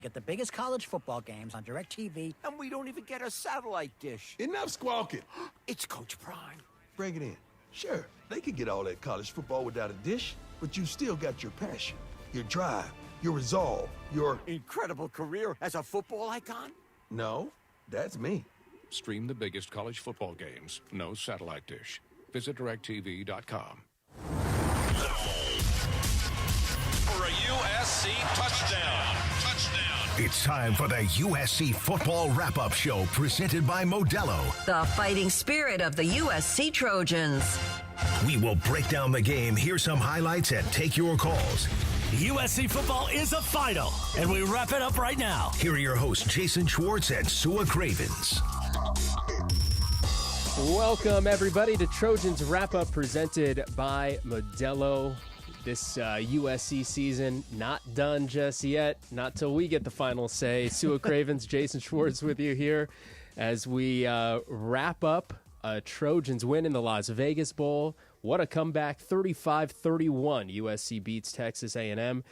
Get the biggest college football games on DirecTV. And we don't even get a satellite dish. Enough squawking. It's Coach Prime. Bring it in. Sure, they could get all that college football without a dish, but you still got your passion, your drive, your resolve, your... Incredible career as a football icon? No, that's me. Stream the biggest college football games. No satellite dish. Visit DirecTV.com. For a USC touchdown. It's time for the USC Football Wrap-Up Show presented by Modelo. The fighting spirit of the USC Trojans. We will break down the game, hear some highlights, and take your calls. USC football is a final, and we wrap it up right now. Here are your hosts, Jason Schwartz and Sua Cravens. Welcome, everybody, to Trojans Wrap-Up presented by Modelo. This USC season not done just yet, not till we get the final say. Sua Cravens, Jason Schwartz with you here as we wrap up a Trojans win in the Las Vegas Bowl. What a comeback, 35-31. USC beats Texas A&M.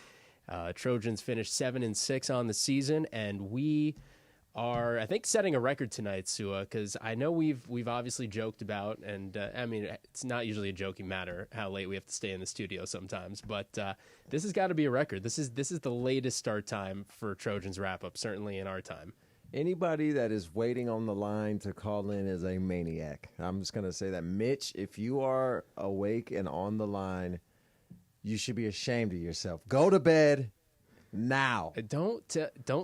Trojans finished 7-6 on the season, and we are, I think, setting a record tonight, Sua, because I know we've obviously joked about, and I mean, it's not usually a joking matter how late we have to stay in the studio sometimes, but this has got to be a record. This is the latest start time for Trojans wrap-up, certainly in our time. Anybody that is waiting on the line to call in is a maniac. I'm just going to say that. Mitch, if you are awake and on the line, you should be ashamed of yourself. Go to bed now. Don't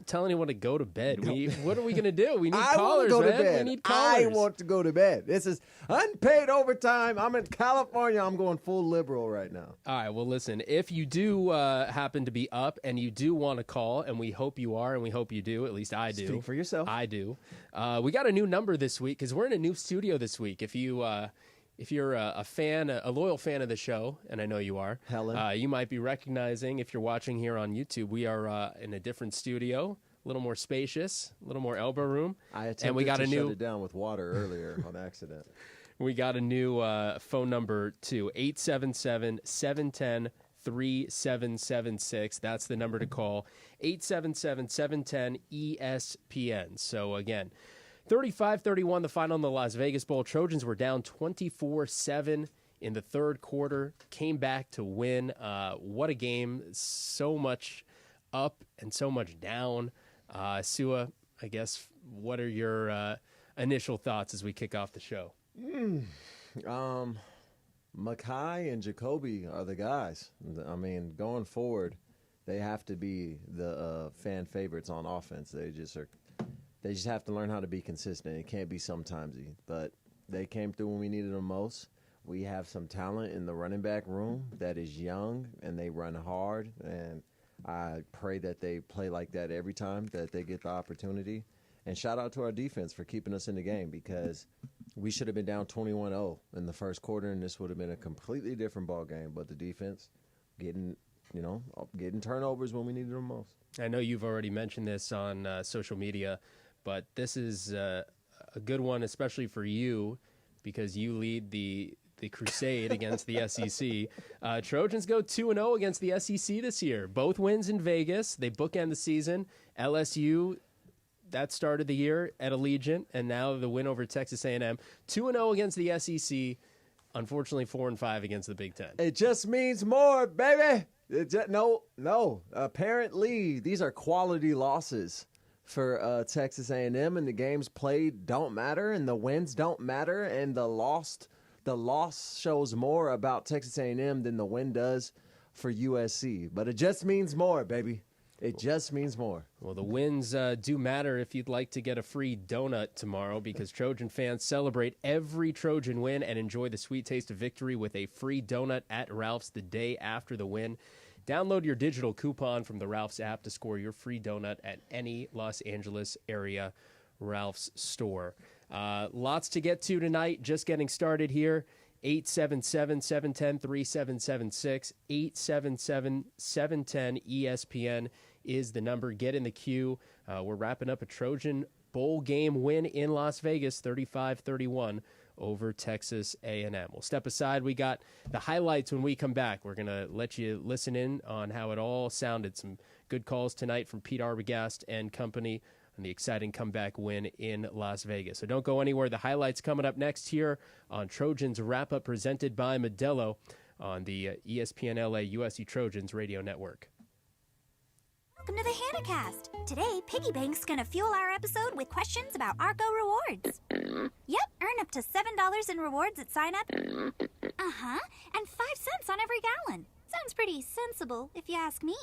tell anyone to go to bed. What are we going to do? We need I callers, want to go man. to bed. We need callers. I want to go to bed. This is unpaid overtime. I'm in California. I'm going full liberal right now. All right, well, listen, if you do happen to be up and you do want to call, and we hope you are and we hope you do, at least I do. Speak for yourself. I do. We got a new number this week because we're in a new studio this week. If you're a fan, a loyal fan of the show, and I know you are, Helen, you might be recognizing, if you're watching here on YouTube, we are in a different studio, a little more spacious, a little more elbow room. I attempted to shut it down with water earlier on accident. We got a new phone number, too, 877-710-3776. That's the number to call, 877-710-ESPN. So, again, 35-31, the final in the Las Vegas Bowl. Trojans were down 24-7 in the third quarter, came back to win. What a game. So much up and so much down. Sua, I guess, what are your initial thoughts as we kick off the show? Makai and Jacoby are the guys. I mean, going forward, they have to be the fan favorites on offense. They just have to learn how to be consistent. It can't be sometimesy, but they came through when we needed them most. We have some talent in the running back room that is young, and they run hard, and I pray that they play like that every time that they get the opportunity. And shout out to our defense for keeping us in the game, because we should have been down 21-0 in the first quarter, and this would have been a completely different ball game. But the defense getting turnovers when we needed them most. I know you've already mentioned this on social media, but this is a good one, especially for you, because you lead the crusade against the SEC. Trojans go 2-0 against the SEC this year. Both wins in Vegas. They bookend the season. LSU, that started the year at Allegiant, and now the win over Texas A&M. 2-0 against the SEC. Unfortunately, 4-5 against the Big Ten. It just means more, baby. No. Apparently, these are quality losses for Texas A&M, and the games played don't matter, and the wins don't matter, and the loss shows more about Texas A&M than the win does for USC. But it just means more, baby. It just means more. Well, the wins do matter if you'd like to get a free donut tomorrow, because Trojan fans celebrate every Trojan win and enjoy the sweet taste of victory with a free donut at Ralph's the day after the win. Download your digital coupon from the Ralph's app to score your free donut at any Los Angeles area Ralph's store. Lots to get to tonight. Just getting started here. 877-710-3776. 877-710-ESPN is the number. Get in the queue. We're wrapping up a Trojan Bowl game win in Las Vegas, 35-31 over Texas A&M. We'll step aside. We got the highlights when we come back. We're going to let you listen in on how it all sounded. Some Good calls tonight from Pete Arbogast and company on the exciting comeback win in Las Vegas. So don't go anywhere. The highlights coming up next here on Trojans Wrap-Up presented by Modelo on the ESPN LA USC Trojans radio network. Welcome to the HannahCast. Today, Piggy Bank's gonna fuel our episode with questions about Arco rewards. Yep, earn up to $7 in rewards at sign-up. Uh-huh, and 5 cents on every gallon. Sounds pretty sensible, if you ask me.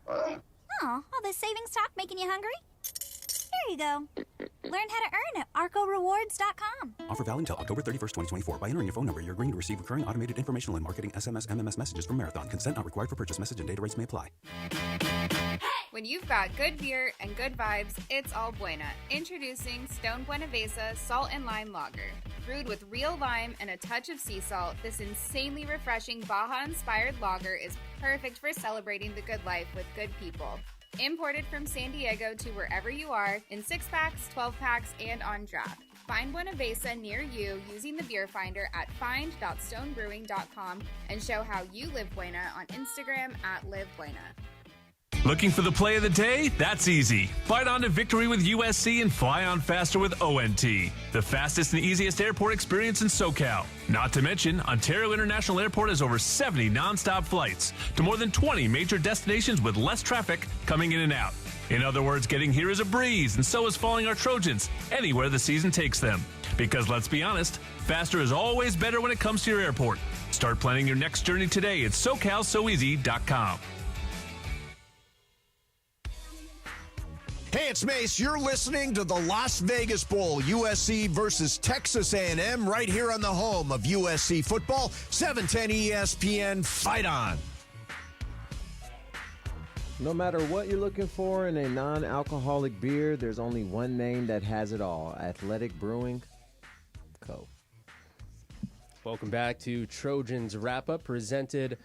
Oh, all this savings talk making you hungry? Here you go. Learn how to earn at arcorewards.com. Offer valid until October 31st, 2024. By entering your phone number, you're agreeing to receive recurring automated informational and marketing SMS, MMS messages from Marathon. Consent not required for purchase. Message and data rates may apply. When you've got good beer and good vibes, it's all Buena. Introducing Stone Buenavesa Salt and Lime Lager. Brewed with real lime and a touch of sea salt, this insanely refreshing Baja-inspired lager is perfect for celebrating the good life with good people. Imported from San Diego to wherever you are in 6-packs, 12-packs, and on draft. Find Buenavesa near you using the beer finder at find.stonebrewing.com and show how you live Buena on Instagram at LiveBuena. Looking for the play of the day? That's easy. Fight on to victory with USC and fly on faster with ONT, the fastest and easiest airport experience in SoCal. Not to mention, Ontario International Airport has over 70 nonstop flights to more than 20 major destinations with less traffic coming in and out. In other words, getting here is a breeze, and so is following our Trojans anywhere the season takes them. Because let's be honest, faster is always better when it comes to your airport. Start planning your next journey today at SoCalSoEasy.com. Hey, it's Mace. You're listening to the Las Vegas Bowl, USC versus Texas A&M, right here on the home of USC football, 710 ESPN. Fight on. No matter what you're looking for in a non-alcoholic beer, there's only one name that has it all: Athletic Brewing Co. Welcome back to Trojans Wrap-Up presented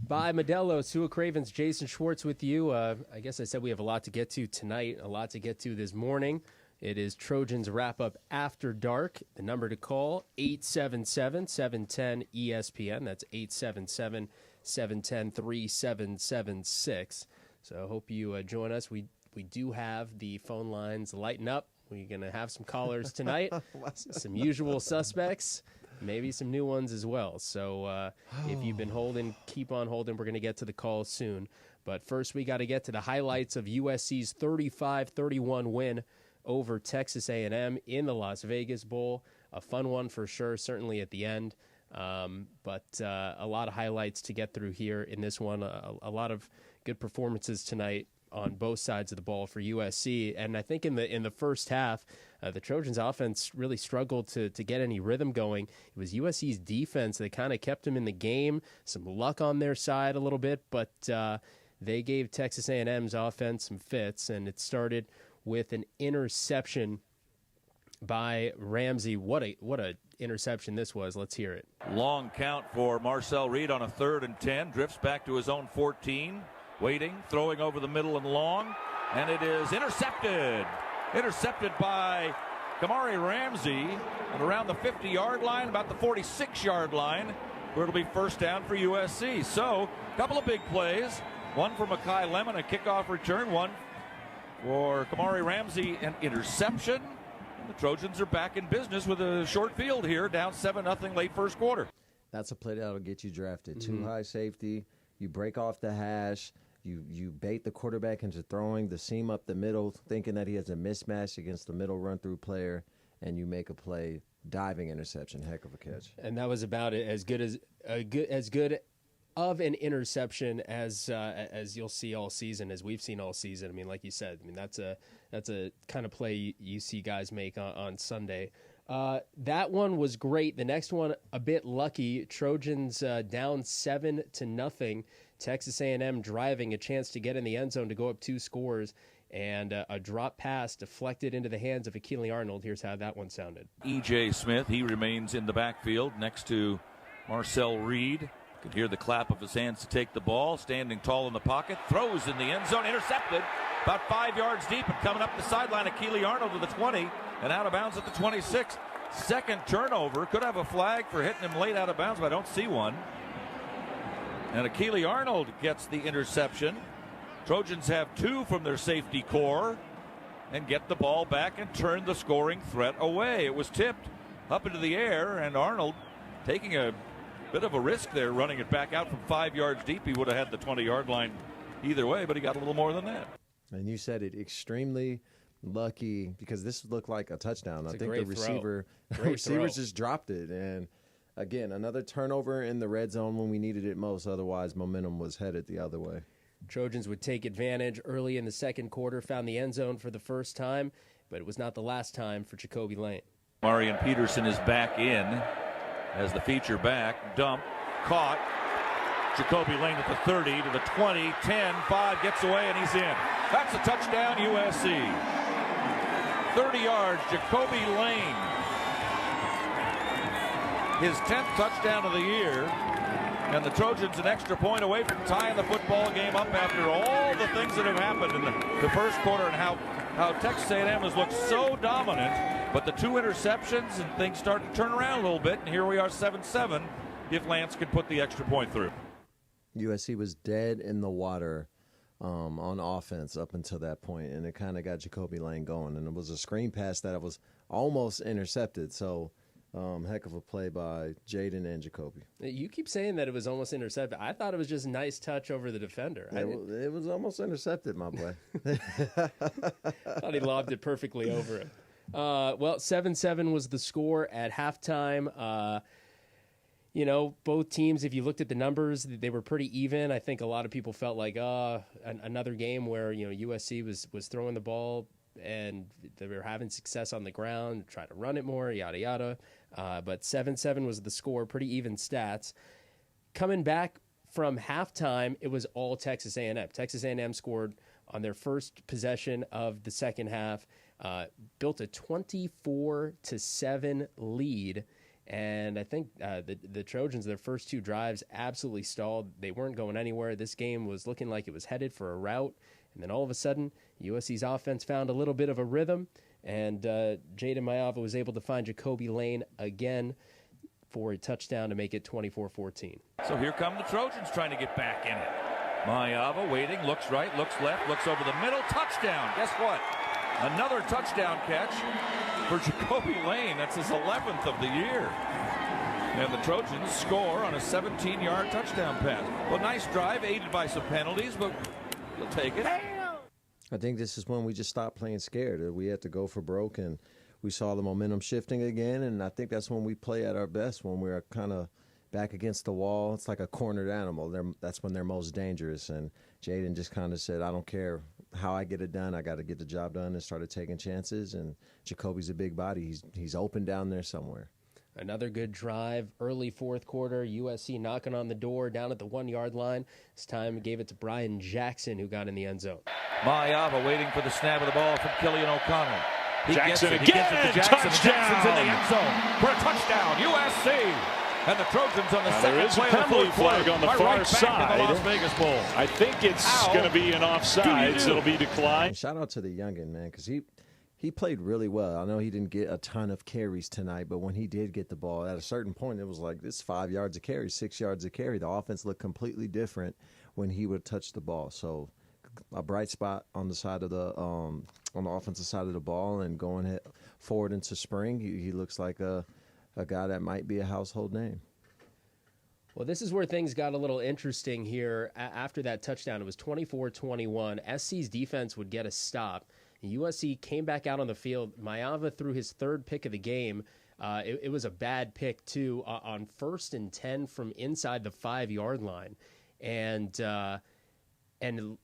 by Modelo. Sua Cravens, Jason Schwartz with you. I guess I said we have a lot to get to tonight, a lot to get to this morning. It is Trojans Wrap-Up After Dark. The number to call, 877-710-ESPN. That's 877-710-3776. So I hope you join us. We do have the phone lines lighting up. We're going to have some callers tonight, some usual suspects. Maybe some new ones as well. So if you've been holding, keep on holding. We're going to get to the calls soon. But first, we got to get to the highlights of USC's 35-31 win over Texas A&M in the Las Vegas Bowl. A fun one for sure, certainly at the end. But a lot of highlights to get through here in this one. A lot of good performances tonight on both sides of the ball for USC. And I think in the first half, the Trojans offense really struggled to get any rhythm going. It was USC's defense that kind of kept them in the game. Some luck on their side a little bit, but they gave Texas A&M's offense some fits, and it started with an interception by Ramsey. What a interception this was. Let's hear it. Long count for Marcel Reed on a 3rd and 10. Drifts back to his own 14. Waiting, throwing over the middle and long, and it is intercepted. Intercepted by Kamari Ramsey at around the 50-yard line, about the 46-yard line, where it'll be first down for USC. So, a couple of big plays. One for Mekhi Lemon, a kickoff return. One for Kamari Ramsey, an interception. The Trojans are back in business with a short field here, down 7-0 late first quarter. That's a play that'll get you drafted. Too high safety. You break off the hash. You bait the quarterback into throwing the seam up the middle, thinking that he has a mismatch against the middle run-through player, and you make a play, diving interception, heck of a catch. And that was about as good of an interception as you'll see all season, as we've seen all season. I mean, like you said, that's a kind of play you see guys make on Sunday. That one was great. The next one a bit lucky. Trojans down 7-0. Texas A&M driving, a chance to get in the end zone to go up 2 scores, and a drop pass deflected into the hands of Akili Arnold. Here's how that one sounded. E.J. Smith, he remains in the backfield next to Marcel Reed. You can hear the clap of his hands to take the ball. Standing tall in the pocket, throws in the end zone, intercepted about 5 yards deep, and coming up the sideline, Akili Arnold to the 20 and out of bounds at the 26. Second turnover. Could have a flag for hitting him late out of bounds, but I don't see one. And Akili Arnold gets the interception. Trojans have 2 from their safety core and get the ball back and turn the scoring threat away. It was tipped up into the air, and Arnold taking a bit of a risk there, running it back out from 5 yards deep. He would have had the 20-yard line either way, but he got a little more than that. And you said it, extremely lucky, because this looked like a touchdown. It's I think the receivers just dropped it. And again, another turnover in the red zone when we needed it most. Otherwise, momentum was headed the other way. Trojans would take advantage early in the second quarter, found the end zone for the first time, but it was not the last time for Jacoby Lane. Marion Peterson is back in as the feature back. Dump, caught. Jacoby Lane at the 30 to the 20, 10, 5, gets away, and he's in. That's a touchdown, USC. 30 yards, Jacoby Lane. His 10th touchdown of the year. And the Trojans an extra point away from tying the football game up after all the things that have happened in the first quarter, and how Texas A&M has looked so dominant. But the 2 interceptions, and things start to turn around a little bit. And here we are 7-7 if Lance could put the extra point through. USC was dead in the water on offense up until that point, and it kind of got Jacoby Lane going. And it was a screen pass that was almost intercepted. So heck of a play by Jaden and Jacoby. You keep saying that it was almost intercepted. I thought it was just a nice touch over the defender. It was almost intercepted, my boy. Thought he lobbed it perfectly over it. Well, 7-7 was the score at halftime. Both teams, if you looked at the numbers, they were pretty even. I think a lot of people felt like another game where USC was throwing the ball and they were having success on the ground, try to run it more, yada yada. But 7-7 was the score, pretty even stats. Coming back from halftime, it was all Texas A&M. Texas A&M scored on their first possession of the second half, built a 24-7 lead. And I think the Trojans, their first 2 drives, absolutely stalled. They weren't going anywhere. This game was looking like it was headed for a rout. And then all of a sudden, USC's offense found a little bit of a rhythm, and Jaden Mayava was able to find Jacoby Lane again for a touchdown to make it 24-14. So here come the Trojans trying to get back in it. Mayava waiting, looks right, looks left, looks over the middle, touchdown. Guess what? Another touchdown catch for Jacoby Lane. That's his 11th of the year. And the Trojans score on a 17-yard touchdown pass. Well, nice drive, aided by some penalties, but you'll take it. I think this is when we just stopped playing scared. We had to go for broke, and we saw the momentum shifting again, and I think that's when we play at our best, when we're kind of back against the wall. It's like a cornered animal. That's when they're most dangerous, and Jaden just kind of said, I don't care how I get it done. I got to get the job done, and started taking chances, and Jacoby's a big body. He's open down there somewhere. Another good drive, early fourth quarter, USC knocking on the door down at the 1-yard line. This time gave it to Brian Jackson, who got in the end zone. Mayava waiting for the snap of the ball from Killian O'Connell. He Jackson gets it. again, He gets it to Jackson. touchdown. Jackson's in the end zone for a touchdown, USC. And the Trojans on the second there is a play of the penalty fourth flag quarter on the are far right back side. in the Las Vegas Bowl. I think it's going to be an offsides. It'll be declined. And shout out to the youngin, man, because he played really well. I know he didn't get a ton of carries tonight, but when he did get the ball, at a certain point, it was like, this 5 yards a carry, 6 yards a carry. The offense looked completely different when he would touch the ball. So a bright spot on the side of the on the offensive side of the ball, and going forward into spring, he looks like a guy that might be a household name. Well, this is where things got a little interesting here. After that touchdown, it was 24-21. SC's defense would get a stop. USC came back out on the field. Mayava threw his 3rd pick of the game. It was a bad pick, too, on 1st and 10 from inside the 5-yard line. And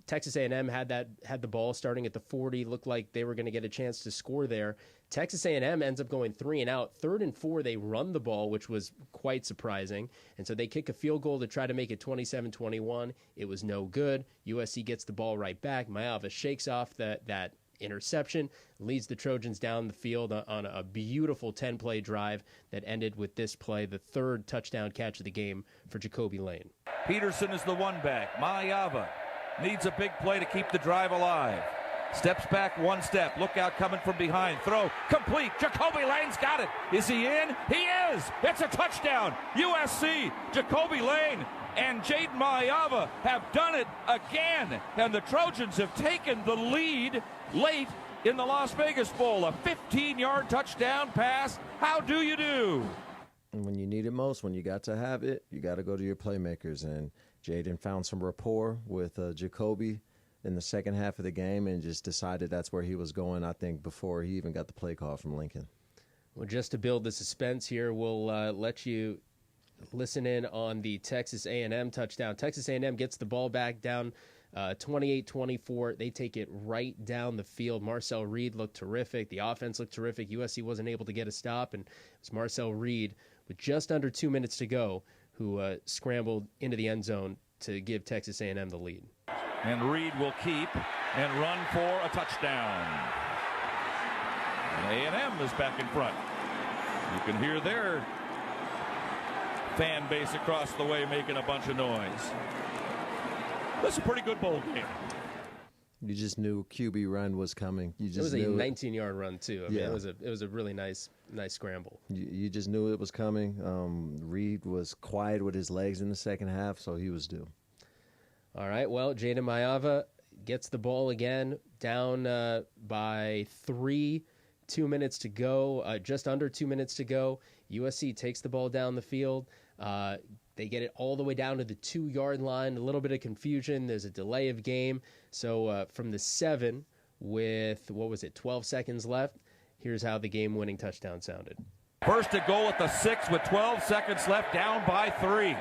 Texas A&M had the ball starting at the 40. Looked like they were going to get a chance to score there. Texas A&M ends up going 3 and out. 3rd and 4, they run the ball, which was quite surprising. And so they kick a field goal to try to make it 27-21. It was no good. USC gets the ball right back. Mayava shakes off that interception, leads the Trojans down the field on a beautiful 10-play drive that ended with this play, the 3rd touchdown catch of the game for Jacoby Lane. Peterson is the one back. Mayava needs a big play to keep the drive alive. Steps back 1 step. Look out coming from behind. Throw complete. Jacoby Lane's got it. Is he in? He is. It's a touchdown. USC. Jacoby Lane and Jaden Mayava have done it again. And the Trojans have taken the lead late in the Las Vegas Bowl. A 15-yard touchdown pass. How do you do? When you need it most, when you got to have it, you got to go to your playmakers. And Jaden found some rapport with Jacoby in the second half of the game and just decided that's where he was going, I think, before he even got the play call from Lincoln. Well, just to build the suspense here, we'll let you listen in on the Texas A&M touchdown. Texas A&M gets the ball back down 28-24. They take it right down the field. Marcel Reed looked terrific. The offense looked terrific. USC wasn't able to get a stop, and it was Marcel Reed with just under 2 minutes to go who scrambled into the end zone to give Texas A&M the lead. And Reed will keep and run for a touchdown. And A&M is back in front. You can hear their fan base across the way making a bunch of noise. This is a pretty good bowl game. You just knew QB run was coming. It was a 19-yard run too. I mean, it was a really nice scramble. You just knew it was coming. Reed was quiet with his legs in the second half, so he was due. All right. Well, Jaden Mayava gets the ball again, down by 3. 2 minutes to go. Just under 2 minutes to go. USC takes the ball down the field. They get it all the way down to the 2-yard line. A little bit of confusion. There's a delay of game. So from the 7 with, 12 seconds left, here's how the game-winning touchdown sounded. First to goal at the 6 with 12 seconds left, down by 3.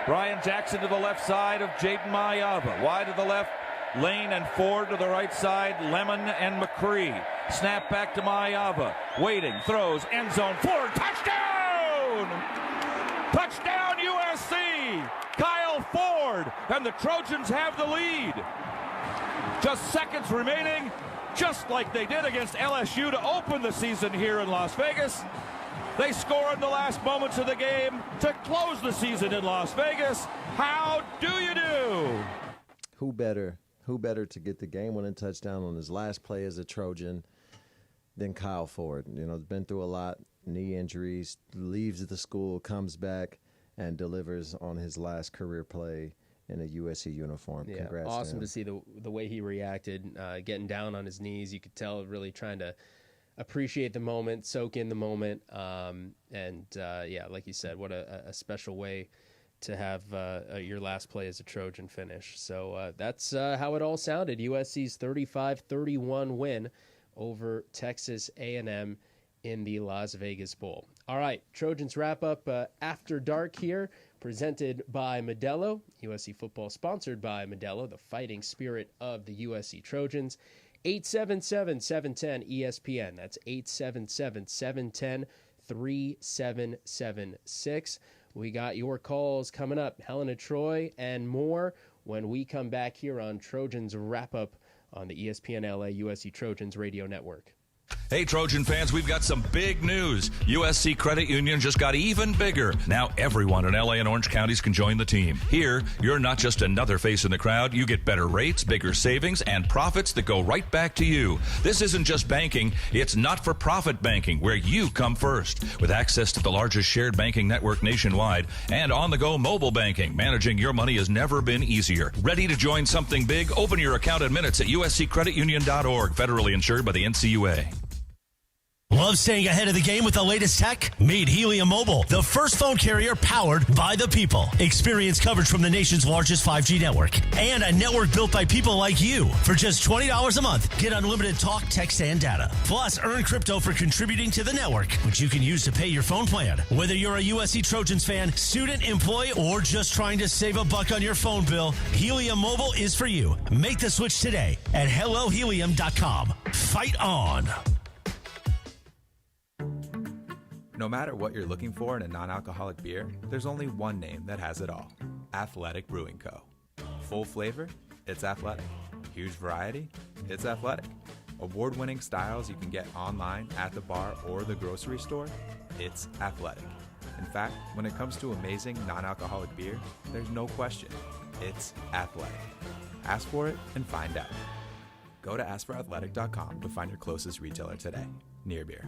Brian Jackson to the left side of Jaden Mayava. Wide to the left, Lane and Ford to the right side, Lemon and McCree. Snap back to Mayava. Waiting, throws, end zone, Ford, touchdown! Touchdown USC! Kyle Ford, and the Trojans have the lead. Just seconds remaining, just like they did against LSU to open the season here in Las Vegas. They score in the last moments of the game to close the season in Las Vegas. How do you do? Who better to get the game-winning touchdown on his last play as a Trojan than Kyle Ford? You know, been through a lot, knee injuries, leaves the school, comes back, and delivers on his last career play in a USC uniform. Yeah, Congrats awesome to see the way he reacted, getting down on his knees. You could tell really trying to appreciate the moment, soak in the moment, like you said, what a special way to have your last play as a Trojan finish. So that's how it all sounded. USC's 35-31 win over Texas A&M in the Las Vegas Bowl. All right, Trojans wrap up After Dark here, presented by Modelo. USC football sponsored by Modelo, the fighting spirit of the USC Trojans. 877-710-ESPN. That's 877-710-3776. We got your calls coming up. Helen of Troy and more when we come back here on Trojans Wrap Up on the ESPN LA USC Trojans Radio Network. Hey, Trojan fans, we've got some big news. USC Credit Union just got even bigger. Now everyone in LA and Orange counties can join the team. Here, you're not just another face in the crowd. You get better rates, bigger savings, and profits that go right back to you. This isn't just banking. It's not-for-profit banking, where you come first. With access to the largest shared banking network nationwide and on-the-go mobile banking, managing your money has never been easier. Ready to join something big? Open your account in minutes at usccreditunion.org. Federally insured by the NCUA. Love staying ahead of the game with the latest tech? Meet Helium Mobile, the first phone carrier powered by the people. Experience coverage from the nation's largest 5G network and a network built by people like you. For just $20 a month, get unlimited talk, text, and data. Plus, earn crypto for contributing to the network, which you can use to pay your phone plan. Whether you're a USC Trojans fan, student, employee, or just trying to save a buck on your phone bill, Helium Mobile is for you. Make the switch today at HelloHelium.com. Fight on. No matter what you're looking for in a non-alcoholic beer, there's only one name that has it all. Athletic Brewing Co. Full flavor? It's athletic. Huge variety? It's athletic. Award-winning styles you can get online, at the bar, or the grocery store? It's athletic. In fact, when it comes to amazing non-alcoholic beer, there's no question. It's athletic. Ask for it and find out. Go to askforathletic.com to find your closest retailer today. Near Beer.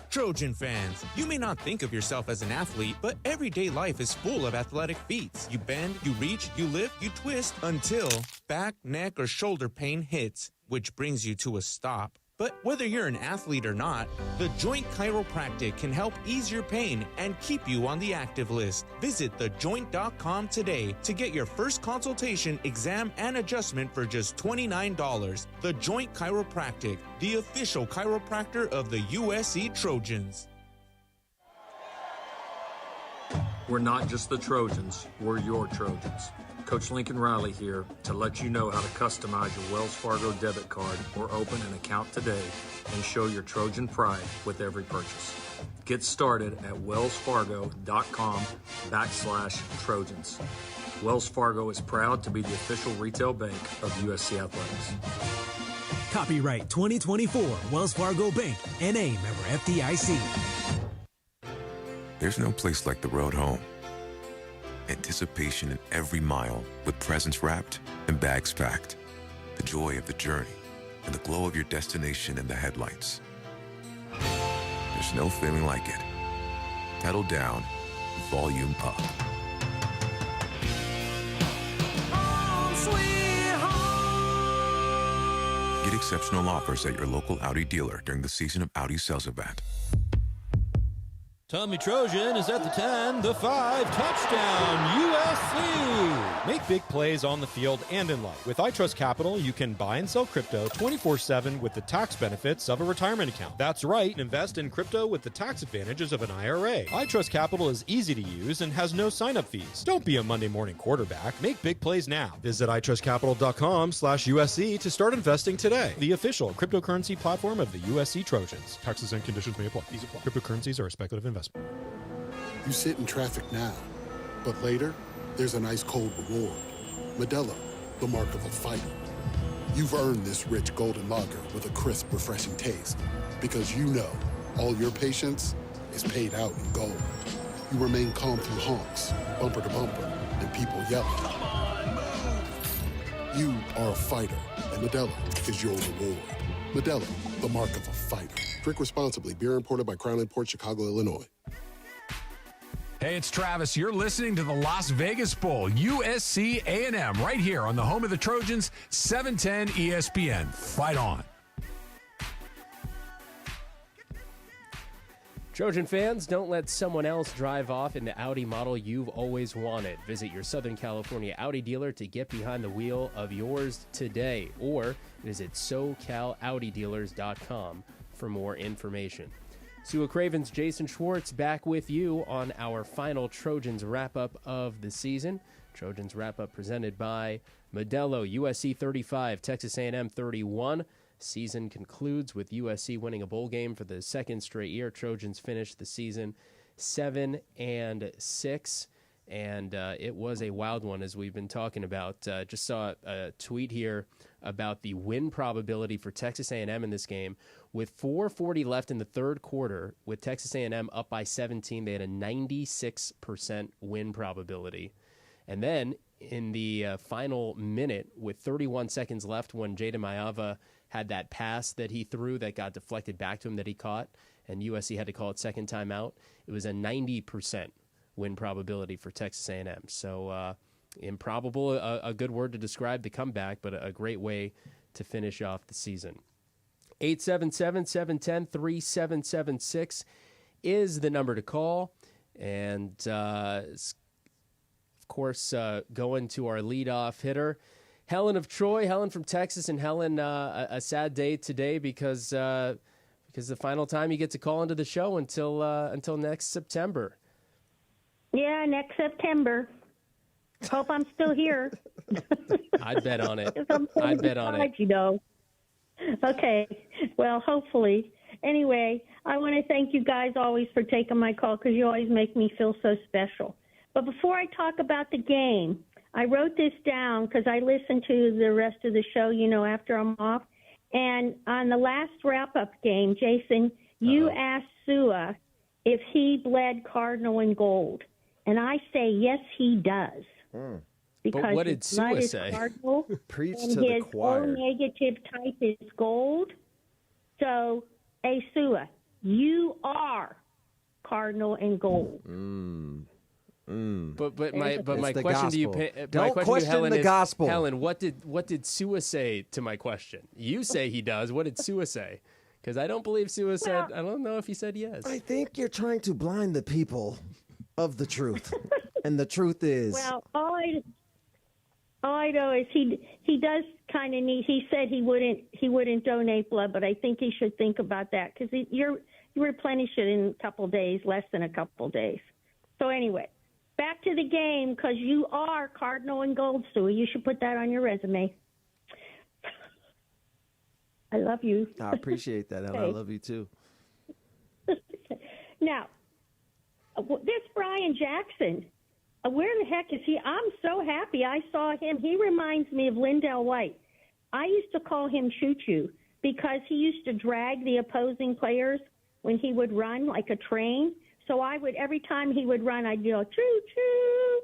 Trojan fans, you may not think of yourself as an athlete, but everyday life is full of athletic feats. You bend, you reach, you lift, you twist until back, neck, or shoulder pain hits, which brings you to a stop. But whether you're an athlete or not, the Joint Chiropractic can help ease your pain and keep you on the active list. Visit thejoint.com today to get your first consultation, exam, and adjustment for just $29. The Joint Chiropractic, the official chiropractor of the USC Trojans. We're not just the Trojans, we're your Trojans. Coach Lincoln Riley here to let you know how to customize your Wells Fargo debit card or open an account today and show your Trojan pride with every purchase. Get started at wellsfargo.com/Trojans. Wells Fargo is proud to be the official retail bank of USC Athletics. Copyright 2024 Wells Fargo Bank, N.A. member FDIC. There's no place like the road home. Anticipation in every mile with presents wrapped and bags packed. The joy of the journey and the glow of your destination in the headlights. There's no feeling like it. Pedal down, volume up. Home, sweet home. Get exceptional offers at your local Audi dealer during the season of Audi sales event. Tommy Trojan is at the 10, the 5, touchdown, USC! Make big plays on the field and in life. With iTrust Capital, you can buy and sell crypto 24/7 with the tax benefits of a retirement account. That's right, invest in crypto with the tax advantages of an IRA. iTrust Capital is easy to use and has no sign-up fees. Don't be a Monday morning quarterback. Make big plays now. Visit itrustcapital.com/USC to start investing today. The official cryptocurrency platform of the USC Trojans. Taxes and conditions may apply. These apply. Cryptocurrencies are a speculative investment. You sit in traffic now, but later, there's an ice-cold reward. Modelo, the mark of a fighter. You've earned this rich golden lager with a crisp, refreshing taste. Because you know, all your patience is paid out in gold. You remain calm through honks, bumper to bumper, and people yelling. Come on, move! You are a fighter, and Modelo is your reward. Modelo, the mark of a fighter. Drink responsibly. Beer imported by Crown Imports, Chicago, Illinois. Hey, it's Travis. You're listening to the Las Vegas Bowl, USC A&M, right here on the home of the Trojans, 710 ESPN. Fight on. Trojan fans, don't let someone else drive off in the Audi model you've always wanted. Visit your Southern California Audi dealer to get behind the wheel of yours today, or visit SoCalAudiDealers.com for more information. Sua Craven's Jason Schwartz back with you on our final Trojans wrap-up of the season. Trojans wrap-up presented by Modelo, USC 35, Texas A&M 31. Season concludes with USC winning a bowl game for the second straight year. Trojans finished the season 7-6, and it was a wild one, as we've been talking about. Just saw a tweet here about the win probability for Texas A&M in this game. With 4:40 left in the third quarter, with Texas A&M up by 17, they had a 96% win probability. And then in the final minute, with 31 seconds left, when Jaden Mayava had that pass that he threw that got deflected back to him that he caught, and USC had to call it second timeout, it was a 90% win probability for Texas A&M. So improbable, a good word to describe the comeback, but a great way to finish off the season. 877-710-3776 is the number to call. And, of course, going to our leadoff hitter, Helen of Troy, Helen from Texas. And Helen, a sad day today because the final time you get to call into the show until next September. Yeah, next September. Hope I'm still here. I'd bet on it. I'd bet on it. You know. Okay. Well, hopefully. Anyway, I want to thank you guys always for taking my call because you always make me feel so special. But before I talk about the game, I wrote this down because I listened to the rest of the show, after I'm off. And on the last wrap-up game, Jason, you asked Sua if he bled cardinal in gold. And I say, yes, he does. Because but what did Sua say? Preach and to the his choir. O negative type is gold. So, hey, Sua, You are Cardinal and Gold. But my the question to you, gospel. my Don't question to you, question Helen, the is, gospel. Helen, what did Sua say to my question? You say he does. What did Sua say? Because I don't believe Sua said. I don't know if he said yes. I think you're trying to blind the people of the truth, and the truth is. Well, all I know is he does kind of need. He said he wouldn't donate blood, but I think he should think about that because you replenish it in a couple days, less than a couple days. So anyway, back to the game because you are Cardinal and Gold, Sue. You should put that on your resume. I love you. I appreciate that, and I love you too. Now, this Brian Jackson. Where the heck is he? I'm so happy I saw him. He reminds me of Lindell White. I used to call him Choo Choo because he used to drag the opposing players when he would run like a train. So I would, every time he would run, I'd go, Choo Choo.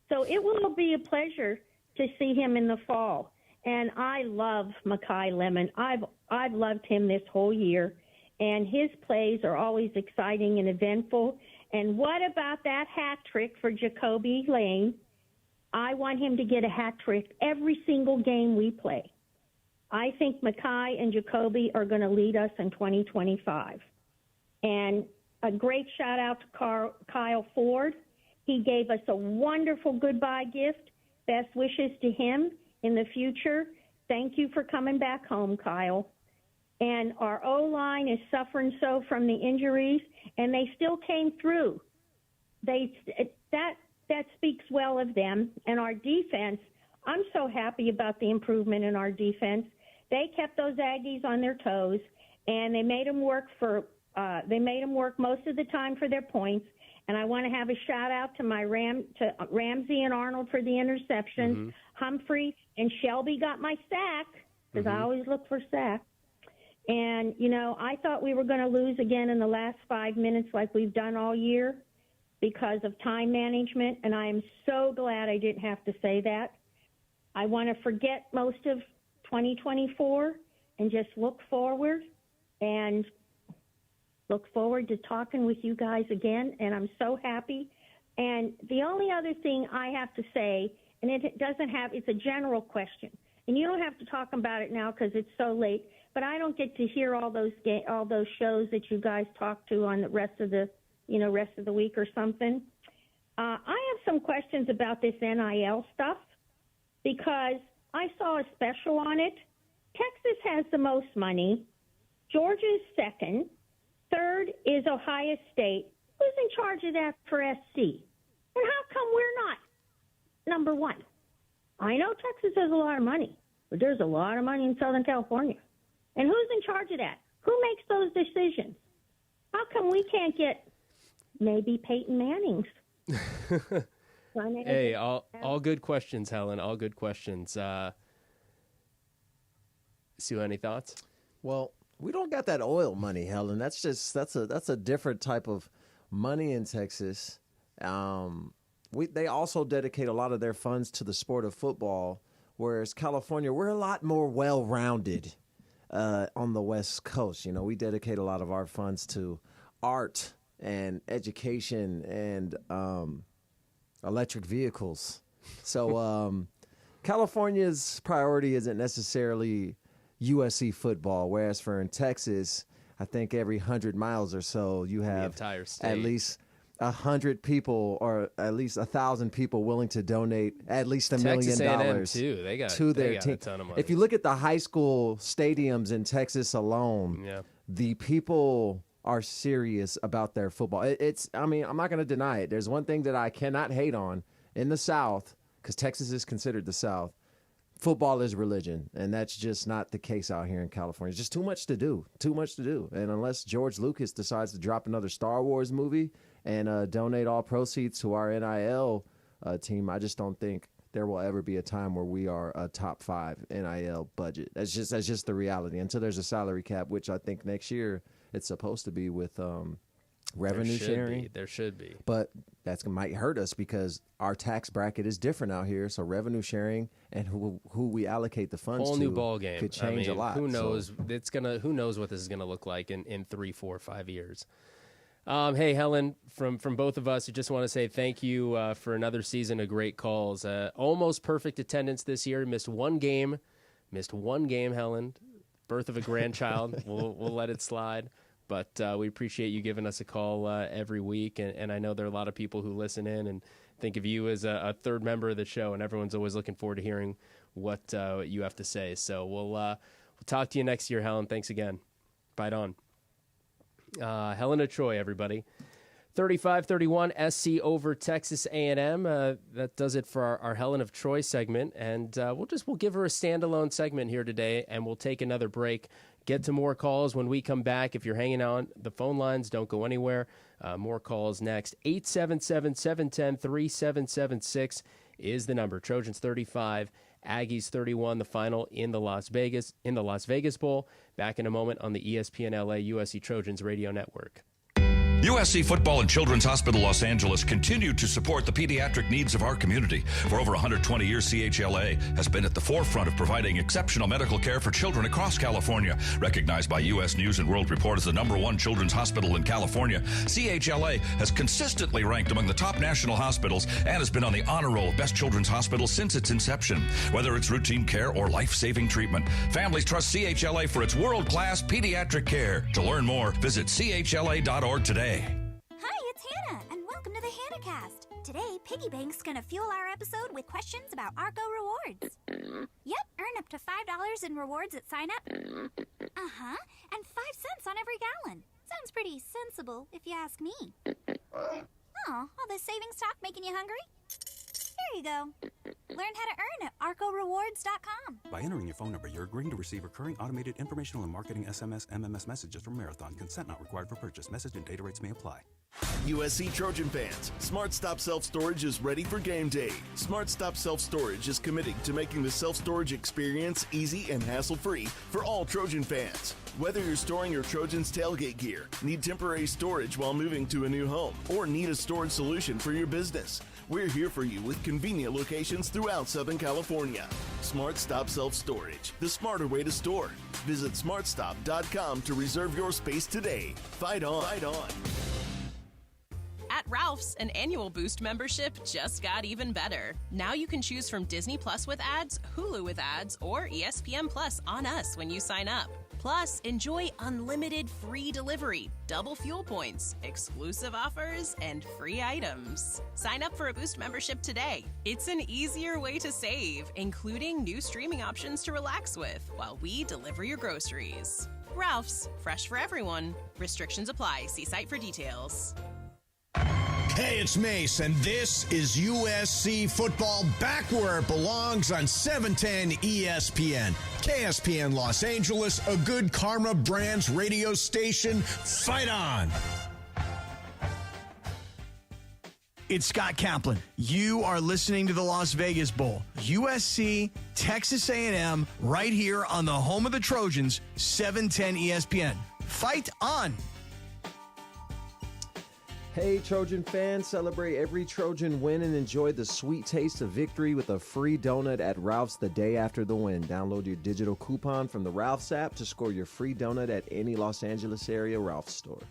So it will be a pleasure to see him in the fall. And I love Makai Lemon. I've loved him this whole year. And his plays are always exciting and eventful. And what about that hat trick for Jacoby Lane? I want him to get a hat trick every single game we play. I think Makai and Jacoby are going to lead us in 2025. And a great shout out to Kyle Ford. He gave us a wonderful goodbye gift. Best wishes to him in the future. Thank you for coming back home, Kyle. And our O-line is suffering so from the injuries, and they still came through. That speaks well of them. And our defense, I'm so happy about the improvement in our defense. They kept those Aggies on their toes, and they made them work most of the time for their points. And I want to have a shout out to Ramsey and Arnold for the interceptions. Mm-hmm. Humphrey and Shelby got my sack because I always look for sacks. And, I thought we were going to lose again in the last 5 minutes like we've done all year because of time management, and I am so glad I didn't have to say that. I want to forget most of 2024 and just look forward and look forward to talking with you guys again, and I'm so happy. And the only other thing I have to say, and it's a general question, and you don't have to talk about it now because it's so late, but I don't get to hear all those shows that you guys talk to on the rest of the week or something. I have some questions about this NIL stuff because I saw a special on it. Texas has the most money. Georgia's second. Third is Ohio State. Who's in charge of that for SC? And how come we're not number one? I know Texas has a lot of money, but there's a lot of money in Southern California. And who's in charge of that? Who makes those decisions? How come we can't get maybe Peyton Manning's? Hey, all good questions, Helen. All good questions. Sue, any thoughts? Well, we don't got that oil money, Helen. That's a different type of money in Texas. They also dedicate a lot of their funds to the sport of football, whereas California, we're a lot more well-rounded on the West Coast. We dedicate a lot of our funds to art and education and electric vehicles. So California's priority isn't necessarily USC football, whereas in Texas, I think every 100 miles or so you have at least 100 people or at least 1,000 people willing to donate at least $1 million too. They got their team. A ton of money. If you look at the high school stadiums in Texas alone, the people are serious about their football. I'm not going to deny it. There's one thing that I cannot hate on in the South, because Texas is considered the South. Football is religion, and that's just not the case out here in California. It's just too much to do. And unless George Lucas decides to drop another Star Wars movie and donate all proceeds to our NIL team, I just don't think there will ever be a time where we are a top 5 NIL budget. That's just the reality. Until there's a salary cap, which I think next year it's supposed to be with revenue sharing. There should be. But that might hurt us because our tax bracket is different out here. So revenue sharing and who we allocate the funds whole to new ball game could change a lot. Who knows? Who knows what this is gonna look like in 3, 4, 5 years. Hey, Helen, from both of us, I just want to say thank you for another season of great calls. Almost perfect attendance this year. Missed one game, Helen. Birth of a grandchild. We'll let it slide. But we appreciate you giving us a call every week. And I know there are a lot of people who listen in and think of you as a third member of the show. And everyone's always looking forward to hearing what you have to say. So we'll talk to you next year, Helen. Thanks again. Fight on. Helen of Troy, everybody. 35-31 SC over Texas A&M. That does it for our Helen of Troy segment, and we'll give her a standalone segment here today, and we'll take another break. Get to more calls when we come back. If you're hanging on, the phone lines don't go anywhere. More calls next. 877-710-3776 is the number. Trojans 35, Aggies 31. The final in the Las Vegas Bowl. Back in a moment on the ESPN LA USC Trojans radio network. USC Football and Children's Hospital Los Angeles continue to support the pediatric needs of our community. For over 120 years, CHLA has been at the forefront of providing exceptional medical care for children across California. Recognized by U.S. News and World Report as the #1 children's hospital in California, CHLA has consistently ranked among the top national hospitals and has been on the honor roll of best children's hospitals since its inception. Whether it's routine care or life-saving treatment, families trust CHLA for its world-class pediatric care. To learn more, visit chla.org today. Hi, it's Hannah, and welcome to the HannahCast. Today, Piggy Bank's gonna fuel our episode with questions about Argo rewards. Yep, earn up to $5 in rewards at sign up. And 5 cents on every gallon. Sounds pretty sensible, if you ask me. All this savings talk making you hungry? Here you go. Learn how to earn at arcorewards.com. By entering your phone number, you're agreeing to receive recurring automated informational and marketing SMS, MMS messages from Marathon. Consent not required for purchase. Message and data rates may apply. USC Trojan fans, Smart Stop Self Storage is ready for game day. Smart Stop Self Storage is committed to making the self-storage experience easy and hassle-free for all Trojan fans. Whether you're storing your Trojans tailgate gear, need temporary storage while moving to a new home, or need a storage solution for your business, we're here for you with convenient locations throughout Southern California. Smart Stop Self Storage, the smarter way to store. Visit smartstop.com to reserve your space today. Fight on. Fight on. At Ralph's, an annual Boost membership just got even better. Now you can choose from Disney Plus with ads, Hulu with ads, or ESPN Plus on us when you sign up. Plus, enjoy unlimited free delivery, double fuel points, exclusive offers, and free items. Sign up for a Boost membership today. It's an easier way to save, including new streaming options to relax with while we deliver your groceries. Ralph's, fresh for everyone. Restrictions apply. See site for details. Hey, it's Mace, and this is USC football back where it belongs on 710 ESPN. KSPN Los Angeles, a good Karma Brands radio station. Fight on! It's Scott Kaplan. You are listening to the Las Vegas Bowl. USC, Texas A&M, right here on the home of the Trojans, 710 ESPN. Fight on! Hey, Trojan fans, celebrate every Trojan win and enjoy the sweet taste of victory with a free donut at Ralph's the day after the win. Download your digital coupon from the Ralph's app to score your free donut at any Los Angeles area Ralph's store.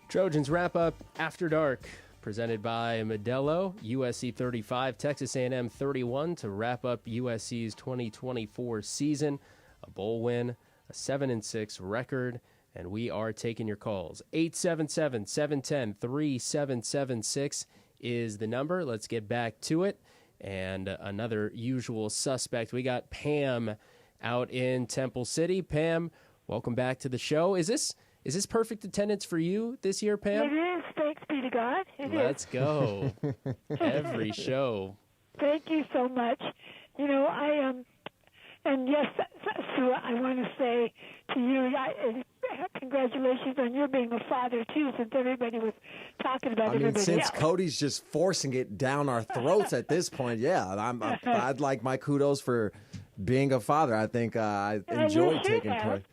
Trojans wrap up After Dark, presented by Modelo. USC 35, Texas A&M 31 to wrap up USC's 2024 season. A bowl win, a 7-6 record. And we are taking your calls. 877-710-3776 is the number. Let's get back to it. And another usual suspect. We got Pam out in Temple City. Pam, welcome back to the show. Is this perfect attendance for you this year, Pam? It is. Thanks be to God. Let's go. Every show. Thank you so much. You know, and yes, so I want to say to you, congratulations on your being a father, too, since everybody was talking about everybody since else. Cody's just forcing it down our throats at this point, yeah, I'd like my kudos for being a father. I think I enjoyed taking part.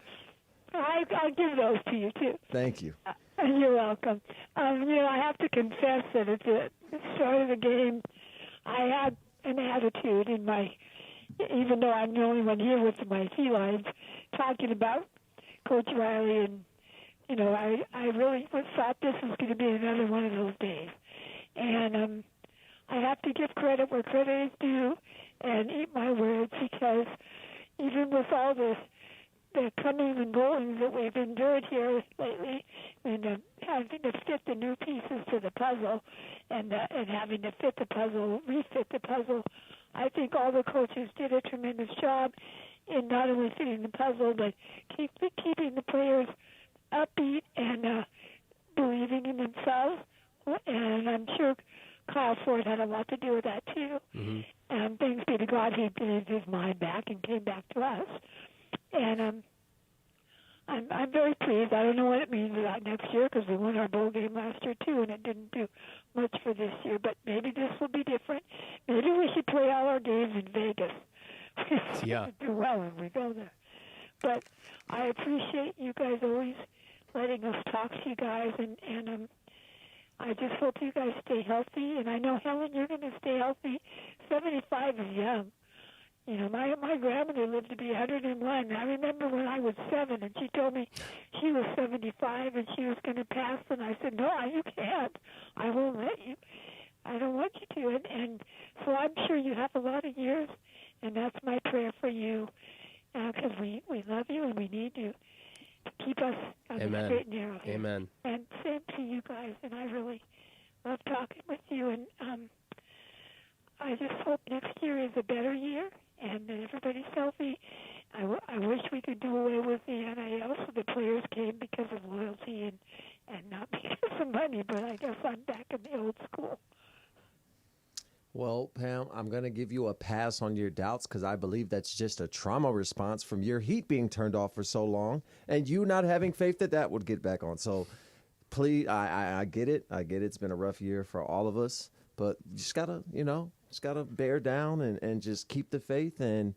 I'll give those to you, too. Thank you. You're welcome. I have to confess that at the start of the game, I had an attitude in my, even though I'm the only one here with my felines, talking about Coach Riley, and, I really thought this was going to be another one of those days. And I have to give credit where credit is due and eat my words, because even with all the comings and goings that we've endured here lately, and having to fit the new pieces to the puzzle, and having to fit the puzzle, refit the puzzle, I think all the coaches did a tremendous job in not only fitting the puzzle, but keeping the players upbeat and believing in themselves. And I'm sure Kyle Ford had a lot to do with that too. Mm-hmm. And thanks be to God, he gave his mind back and came back to us. And I'm very pleased. I don't know what it means about next year, because we won our bowl game last year too, and it didn't do much for this year. But maybe this will be different. Maybe we should play all our games in Vegas. Yeah. Do well when we go there. But I appreciate you guys always letting us talk to you guys, and I just hope you guys stay healthy. And I know, Helen, you're going to stay healthy. 75 is young. My grandmother lived to be 101. I remember when I was 7, and she told me she was 75 and she was going to pass. And I said, no, you can't. I won't let you. I don't want you to. And so I'm sure you have a lot of years, and that's my prayer for you, because we love you and we need you to keep us on the straight and narrow here. Amen. And same to you guys. And I really love talking with you. And I just hope next year is a better year, and that everybody's healthy. I wish we could do away with the NIL so the players came because of loyalty and not because of money, but I guess I'm back in the old school. Well, Pam, I'm going to give you a pass on your doubts, because I believe that's just a trauma response from your heat being turned off for so long and you not having faith that would get back on. So please, I get it. I get it. It's been a rough year for all of us, but you just got to, bear down and just keep the faith, and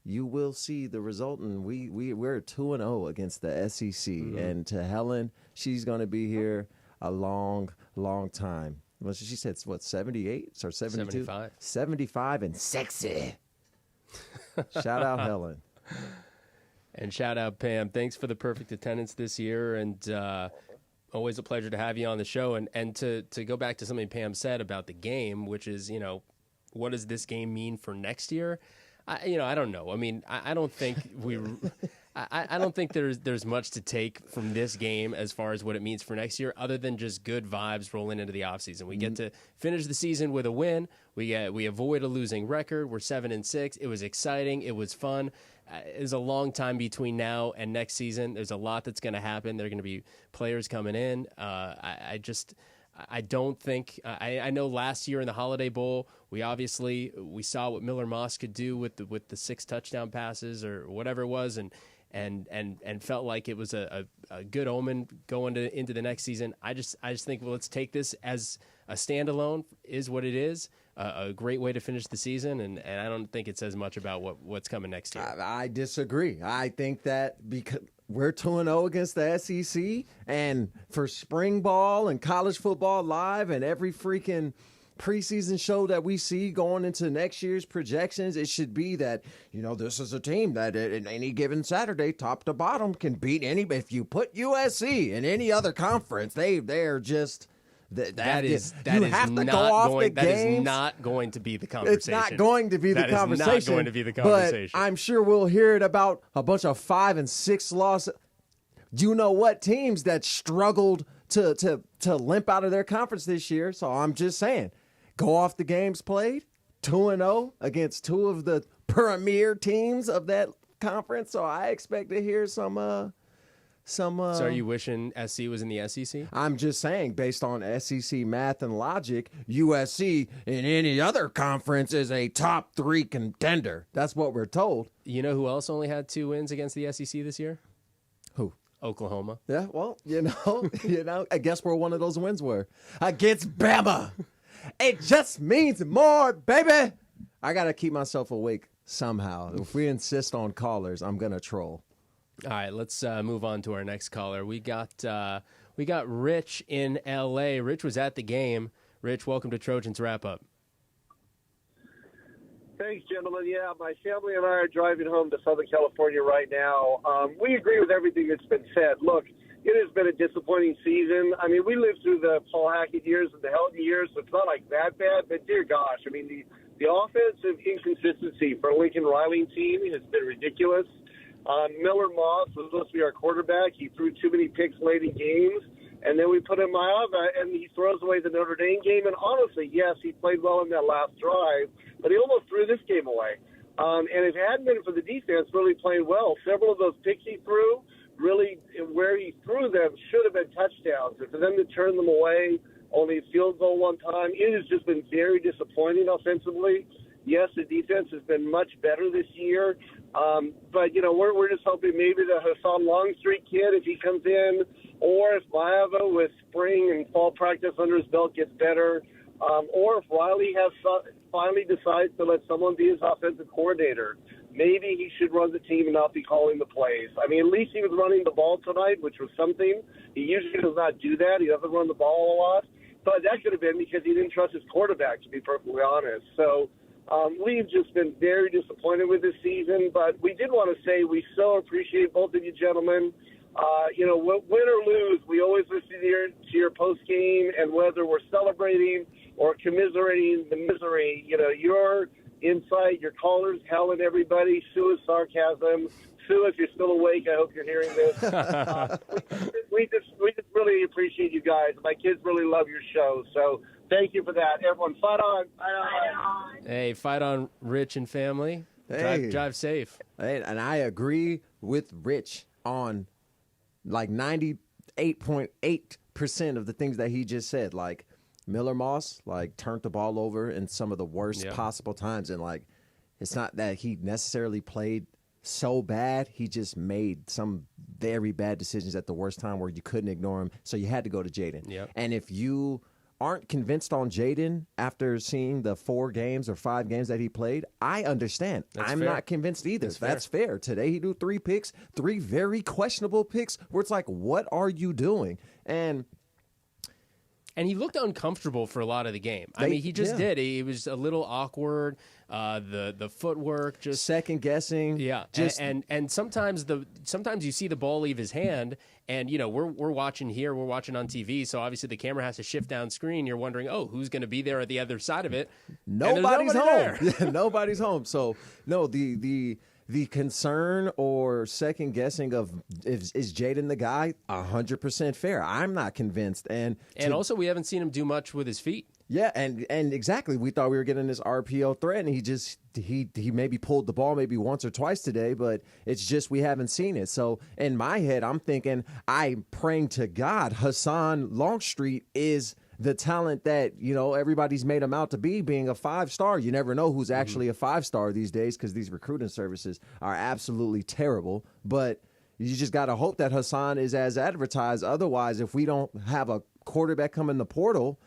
you will see the result. And we're 2-0 against the SEC. Mm-hmm. And to Helen, she's going to be here a long, long time. Well, she said, 78 or 72? 75 and sexy. Shout out, Helen. And shout out, Pam. Thanks for the perfect attendance this year, and always a pleasure to have you on the show. And to go back to something Pam said about the game, which is, what does this game mean for next year? I don't know. I mean, I don't think I don't think there's much to take from this game as far as what it means for next year, other than just good vibes rolling into the offseason. We get to finish the season with a win. We avoid a losing record. We're 7-6. It was exciting. It was fun. There's a long time between now and next season. There's a lot that's going to happen. There are going to be players coming in. I don't think I know last year in the Holiday Bowl, we saw what Miller Moss could do with the 6 touchdown passes or whatever it was, and felt like it was a good omen going into the next season. I just think, well, let's take this as a standalone, is what it is, a great way to finish the season, and I don't think it says much about what's coming next year. I disagree. I think that because we're 2-0 against the SEC, and for spring ball and college football live and every freaking preseason show that we see going into next year's projections, it should be that, this is a team that in any given Saturday, top to bottom, can beat anybody. If you put USC in any other conference, they're just... That is not going to be the conversation. It's not going to be the conversation. That is not going to be the conversation. But I'm sure we'll hear it about a bunch of 5 and 6 losses. Do you know what teams that struggled to limp out of their conference this year? So I'm just saying, go off the games played, 2-0 against 2 of the premier teams of that conference. So I expect to hear some. So are you wishing SC was in the SEC? I'm just saying, based on SEC math and logic, USC in any other conference is a top 3 contender. That's what we're told. You know who else only had 2 wins against the SEC this year? Who? Oklahoma. Yeah, well, I guess where one of those wins were. Against Bama. It just means more, baby. I got to keep myself awake somehow. If we insist on callers, I'm going to troll. All right, let's move on to our next caller. We got We got Rich in L.A. Rich was at the game. Rich, welcome to Trojans Wrap-Up. Thanks, gentlemen. Yeah, my family and I are driving home to Southern California right now. We agree with everything that's been said. Look, it has been a disappointing season. I mean, we lived through the Paul Hackett years and the Helton years, so it's not like that bad. But, dear gosh, I mean, the offensive inconsistency for a Lincoln Riley team has been ridiculous. Miller Moss was supposed to be our quarterback. He threw too many picks late in games. And then we put in Maava, and he throws away the Notre Dame game. And honestly, yes, he played well in that last drive, but he almost threw this game away. And if it hadn't been for the defense really playing well, several of those picks he threw, really where he threw them should have been touchdowns. And for them to turn them away, only a field goal one time, it has just been very disappointing offensively. Yes, the defense has been much better this year. But, you know, we're just hoping maybe the Hassan Longstreet kid, if he comes in, or if Maava with spring and fall practice under his belt gets better, or if Riley finally decides to let someone be his offensive coordinator. Maybe he should run the team and not be calling the plays. I mean, at least he was running the ball tonight, which was something. He usually does not do that. He doesn't run the ball a lot. But that could have been because he didn't trust his quarterback, to be perfectly honest. So we've just been very disappointed with this season. But we did want to say we so appreciate both of you gentlemen. You know, win or lose, we always listen to your post-game, and whether we're celebrating or commiserating the misery, you know, your insight, your callers, Helen, everybody, Sue's sarcasm. Sue, if you're still awake, I hope you're hearing this. We just really appreciate you guys. My kids really love your show, so thank you for that. Everyone, fight on. Fight on. Hey, fight on, Rich and family. Hey. Drive safe. Hey, and I agree with Rich on like 98.8% of the things that he just said. Like, Miller Moss, like, turned the ball over in some of the worst possible times. And, like, it's not that he necessarily played so bad. He just made some very bad decisions at the worst time where you couldn't ignore him. So you had to go to Jaden. Yep. And if you aren't convinced on Jaden after seeing the 4 games or 5 games that he played, I understand. I'm not convinced either. That's fair. Today he threw 3 picks, 3 very questionable picks where it's like, what are you doing? And he looked uncomfortable for a lot of the game. I mean, he just did. He was a little awkward. The footwork, just second guessing. Yeah, and sometimes you see the ball leave his hand, and you know we're watching here, we're watching on TV, so obviously the camera has to shift down screen. You're wondering, oh, who's going to be there at the other side of it? Nobody's home. There. Nobody's home. So no, the concern or second guessing of is Jaden the guy? 100% fair. I'm not convinced, and also we haven't seen him do much with his feet. Yeah, and exactly. We thought we were getting this RPO threat, and he maybe pulled the ball maybe once or twice today, but it's just we haven't seen it. So in my head, I'm praying to God Hassan Longstreet is the talent that, you know, everybody's made him out to be, being a 5-star. You never know who's actually a 5-star these days because these recruiting services are absolutely terrible. But you just got to hope that Hassan is as advertised. Otherwise, if we don't have a quarterback come in the portal,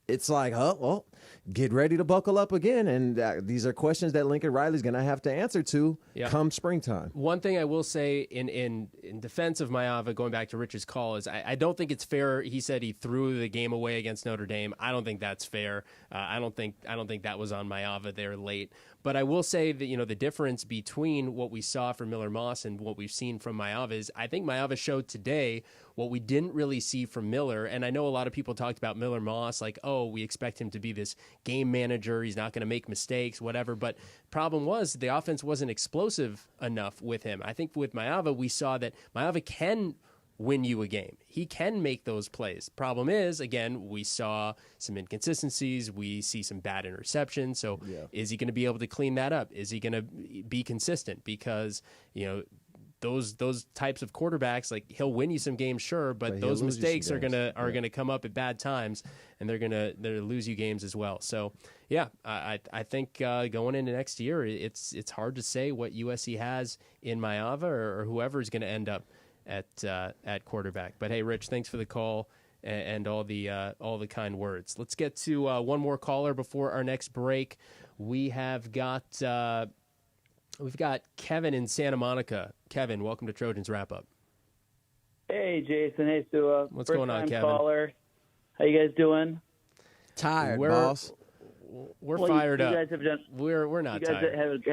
it's like, oh, well, get ready to buckle up again. And these are questions that Lincoln Riley's going to have to answer to come springtime. One thing I will say in defense of Maava, going back to Rich's call, is I don't think it's fair. He said he threw the game away against Notre Dame. I don't think that's fair. I don't think that was on Maava there late. But I will say that, you know, the difference between what we saw from Miller Moss and what we've seen from Maava is I think Maava showed today what we didn't really see from Miller. And I know a lot of people talked about Miller Moss like, oh, we expect him to be this game manager. He's not going to make mistakes, whatever. But problem was the offense wasn't explosive enough with him. I think with Maava, we saw that Maava can win you a game. He can make those plays. Problem is, again, we saw some inconsistencies. We see some bad interceptions. So is he going to be able to clean that up? Is he going to be consistent? Because, you know, those types of quarterbacks, like, he'll win you some games, sure, but those mistakes are gonna come up at bad times, and they're gonna lose you games as well. So yeah, I think going into next year, it's hard to say what USC has in Maava or whoever is going to end up at quarterback. But hey, Rich, thanks for the call and all the kind words. Let's get to one more caller before our next break. We've got Kevin in Santa Monica. Kevin, welcome to Trojans Wrap Up. Hey, Jason. Hey, Sua. What's going on, Kevin? Caller. How you guys doing? Tired, We're- boss. We're Well, fired you up. guys have done. We're not you guys tired.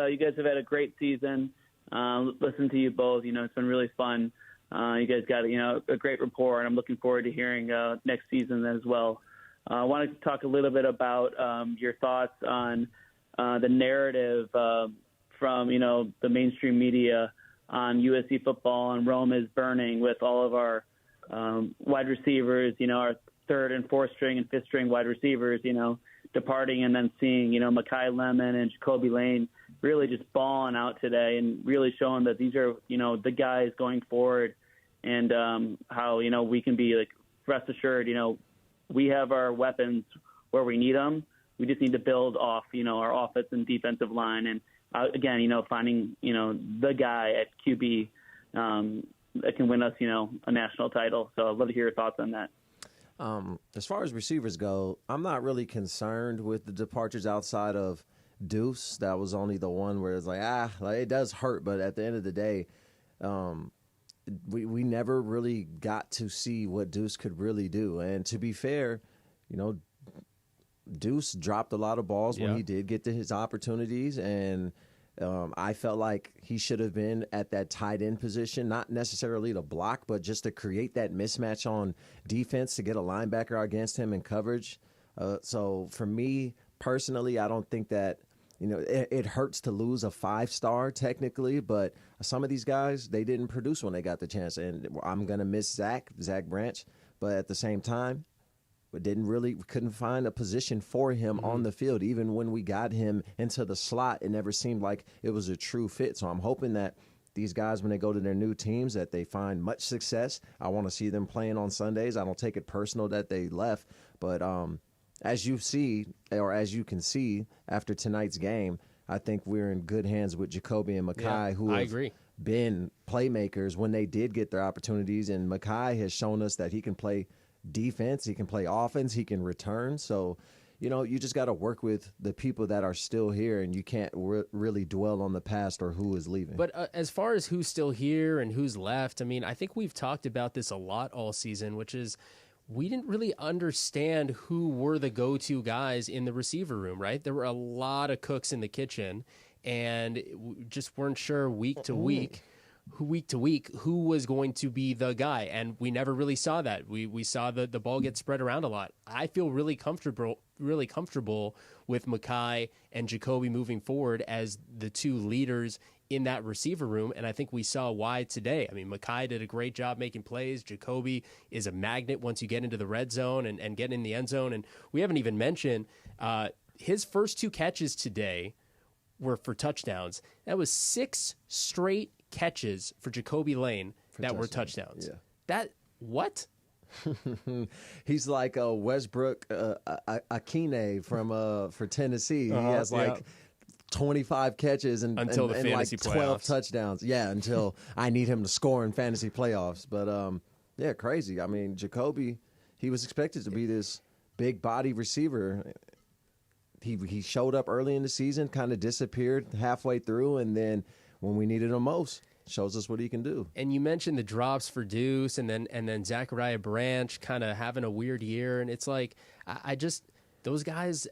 you guys have had a great season. Listen to you both. It's been really fun. You guys got a great rapport, and I'm looking forward to hearing next season as well. I wanted to talk a little bit about your thoughts on the narrative from the mainstream media on USC football, and Rome is burning with all of our wide receivers. Our third and fourth string and fifth string wide receivers. Departing, and then seeing Mekhi Lemon and Jacoby Lane really just balling out today, and really showing that these are the guys going forward, and how we can be like rest assured we have our weapons where we need them. We just need to build off our offense and defensive line, and again finding the guy at QB that can win us a national title. So I'd love to hear your thoughts on that. As far as receivers go, I'm not really concerned with the departures outside of Deuce. That was only the one where it's like it does hurt, but at the end of the day, we never really got to see what Deuce could really do. And to be fair, Deuce dropped a lot of balls when he did get to his opportunities, and I felt like he should have been at that tight end position, not necessarily to block, but just to create that mismatch on defense to get a linebacker against him in coverage. So for me personally, I don't think that it hurts to lose a 5-star technically, but some of these guys, they didn't produce when they got the chance, and I'm gonna miss Zach Branch, but at the same time, we couldn't find a position for him on the field. Even when we got him into the slot, it never seemed like it was a true fit. So I'm hoping that these guys, when they go to their new teams, that they find much success. I want to see them playing on Sundays. I don't take it personal that they left. But as you can see after tonight's game, I think we're in good hands with Jacoby and Mekhi, who have been playmakers when they did get their opportunities. And Mekhi has shown us that he can play defense, he can play offense, he can return. So, you just got to work with the people that are still here, and you can't really dwell on the past or who is leaving. But as far as who's still here and who's left, I think we've talked about this a lot all season, which is we didn't really understand who were the go-to guys in the receiver room, right? There were a lot of cooks in the kitchen, and we just weren't sure week to week who was going to be the guy, and we never really saw that. We saw the ball get spread around a lot. I feel really comfortable with Mekhi and Jacoby moving forward as the two leaders in that receiver room, and I think we saw why today. Mekhi did a great job making plays. Jacoby is a magnet once you get into the red zone and get in the end zone, and we haven't even mentioned his first 2 catches today were for touchdowns. That was 6 straight catches for Jacoby Lane that were touchdowns. Yeah. What? He's like a Westbrook Akine for Tennessee. He has 25 catches and until the fantasy like 12 playoffs. touchdowns. Yeah, until I need him to score in fantasy playoffs. But crazy. Jacoby, he was expected to be this big body receiver. He showed up early in the season, kind of disappeared halfway through, and then when we needed him most, shows us what he can do. And you mentioned the drops for Deuce, and then Zachariah Branch kind of having a weird year, and it's like those guys.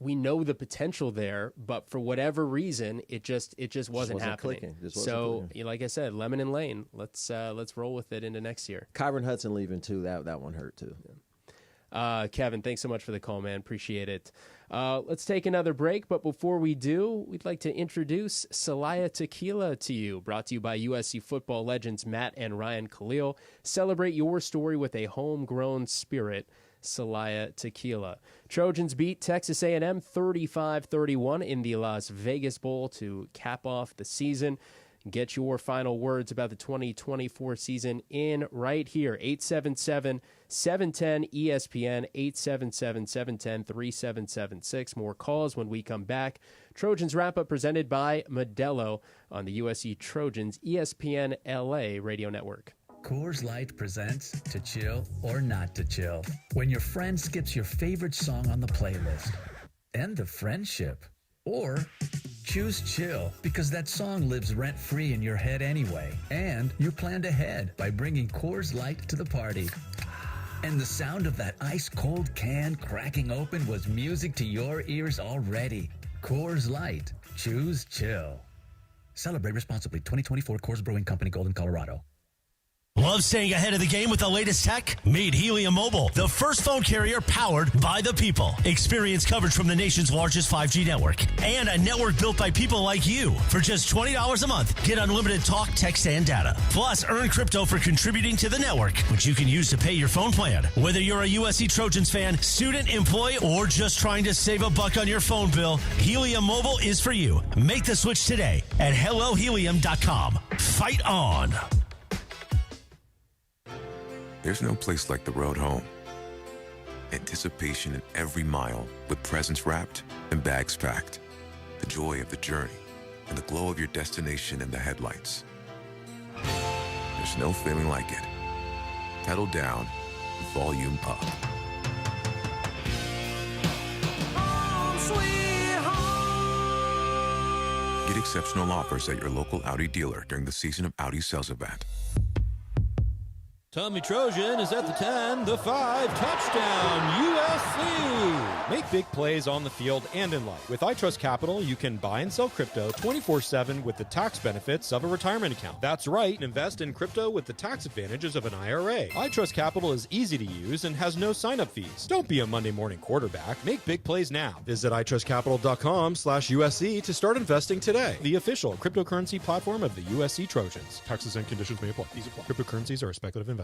We know the potential there, but for whatever reason, it just wasn't happening. So, like I said, Lemon and Lane, let's roll with it into next year. Kyron Hudson leaving too. That one hurt too. Kevin, thanks so much for the call, man. Appreciate it. Let's take another break, but before we do, we'd like to introduce Celaya Tequila to you, brought to you by USC football legends Matt and Ryan Khalil. Celebrate your story with a homegrown spirit. Celaya Tequila. Trojans beat Texas A&M 35-31 in the Las Vegas Bowl to cap off the season. Get your final words about the 2024 season in right here. 877-710-ESPN, 877-710-3776. More calls when we come back. Trojans Wrap-Up presented by Modelo on the USC Trojans ESPN LA radio network. Coors Light presents To Chill or Not to Chill. When your friend skips your favorite song on the playlist. End the friendship. Or Choose chill because that song lives rent-free in your head anyway. And you planned ahead by bringing Coors Light to the party. And the sound of that ice-cold can cracking open was music to your ears already. Coors Light. Choose chill. Celebrate responsibly. 2024 Coors Brewing Company, Golden, Colorado. Love staying ahead of the game with the latest tech? Meet Helium Mobile, the first phone carrier powered by the people. Experience coverage from the nation's largest 5G network and a network built by people like you. For just $20 a month, get unlimited talk, text, and data. Plus, earn crypto for contributing to the network, which you can use to pay your phone plan. Whether you're a USC Trojans fan, student, employee, or just trying to save a buck on your phone bill, Helium Mobile is for you. Make the switch today at hellohelium.com. Fight on. There's no place like the road home. Anticipation in every mile with presents wrapped and bags packed. The joy of the journey and the glow of your destination in the headlights. There's no feeling like it. Pedal down, volume up. Get exceptional offers at your local Audi dealer during the Season of Audi sales event. Tommy Trojan is at the 10, the 5, touchdown, USC! Make big plays on the field and in life. With iTrust Capital, you can buy and sell crypto 24/7 with the tax benefits of a retirement account. That's right, invest in crypto with the tax advantages of an IRA. iTrust Capital is easy to use and has no sign-up fees. Don't be a Monday morning quarterback. Make big plays now. Visit itrustcapital.com/USC to start investing today. The official cryptocurrency platform of the USC Trojans. Taxes and conditions may apply. These apply. Cryptocurrencies are a speculative investment.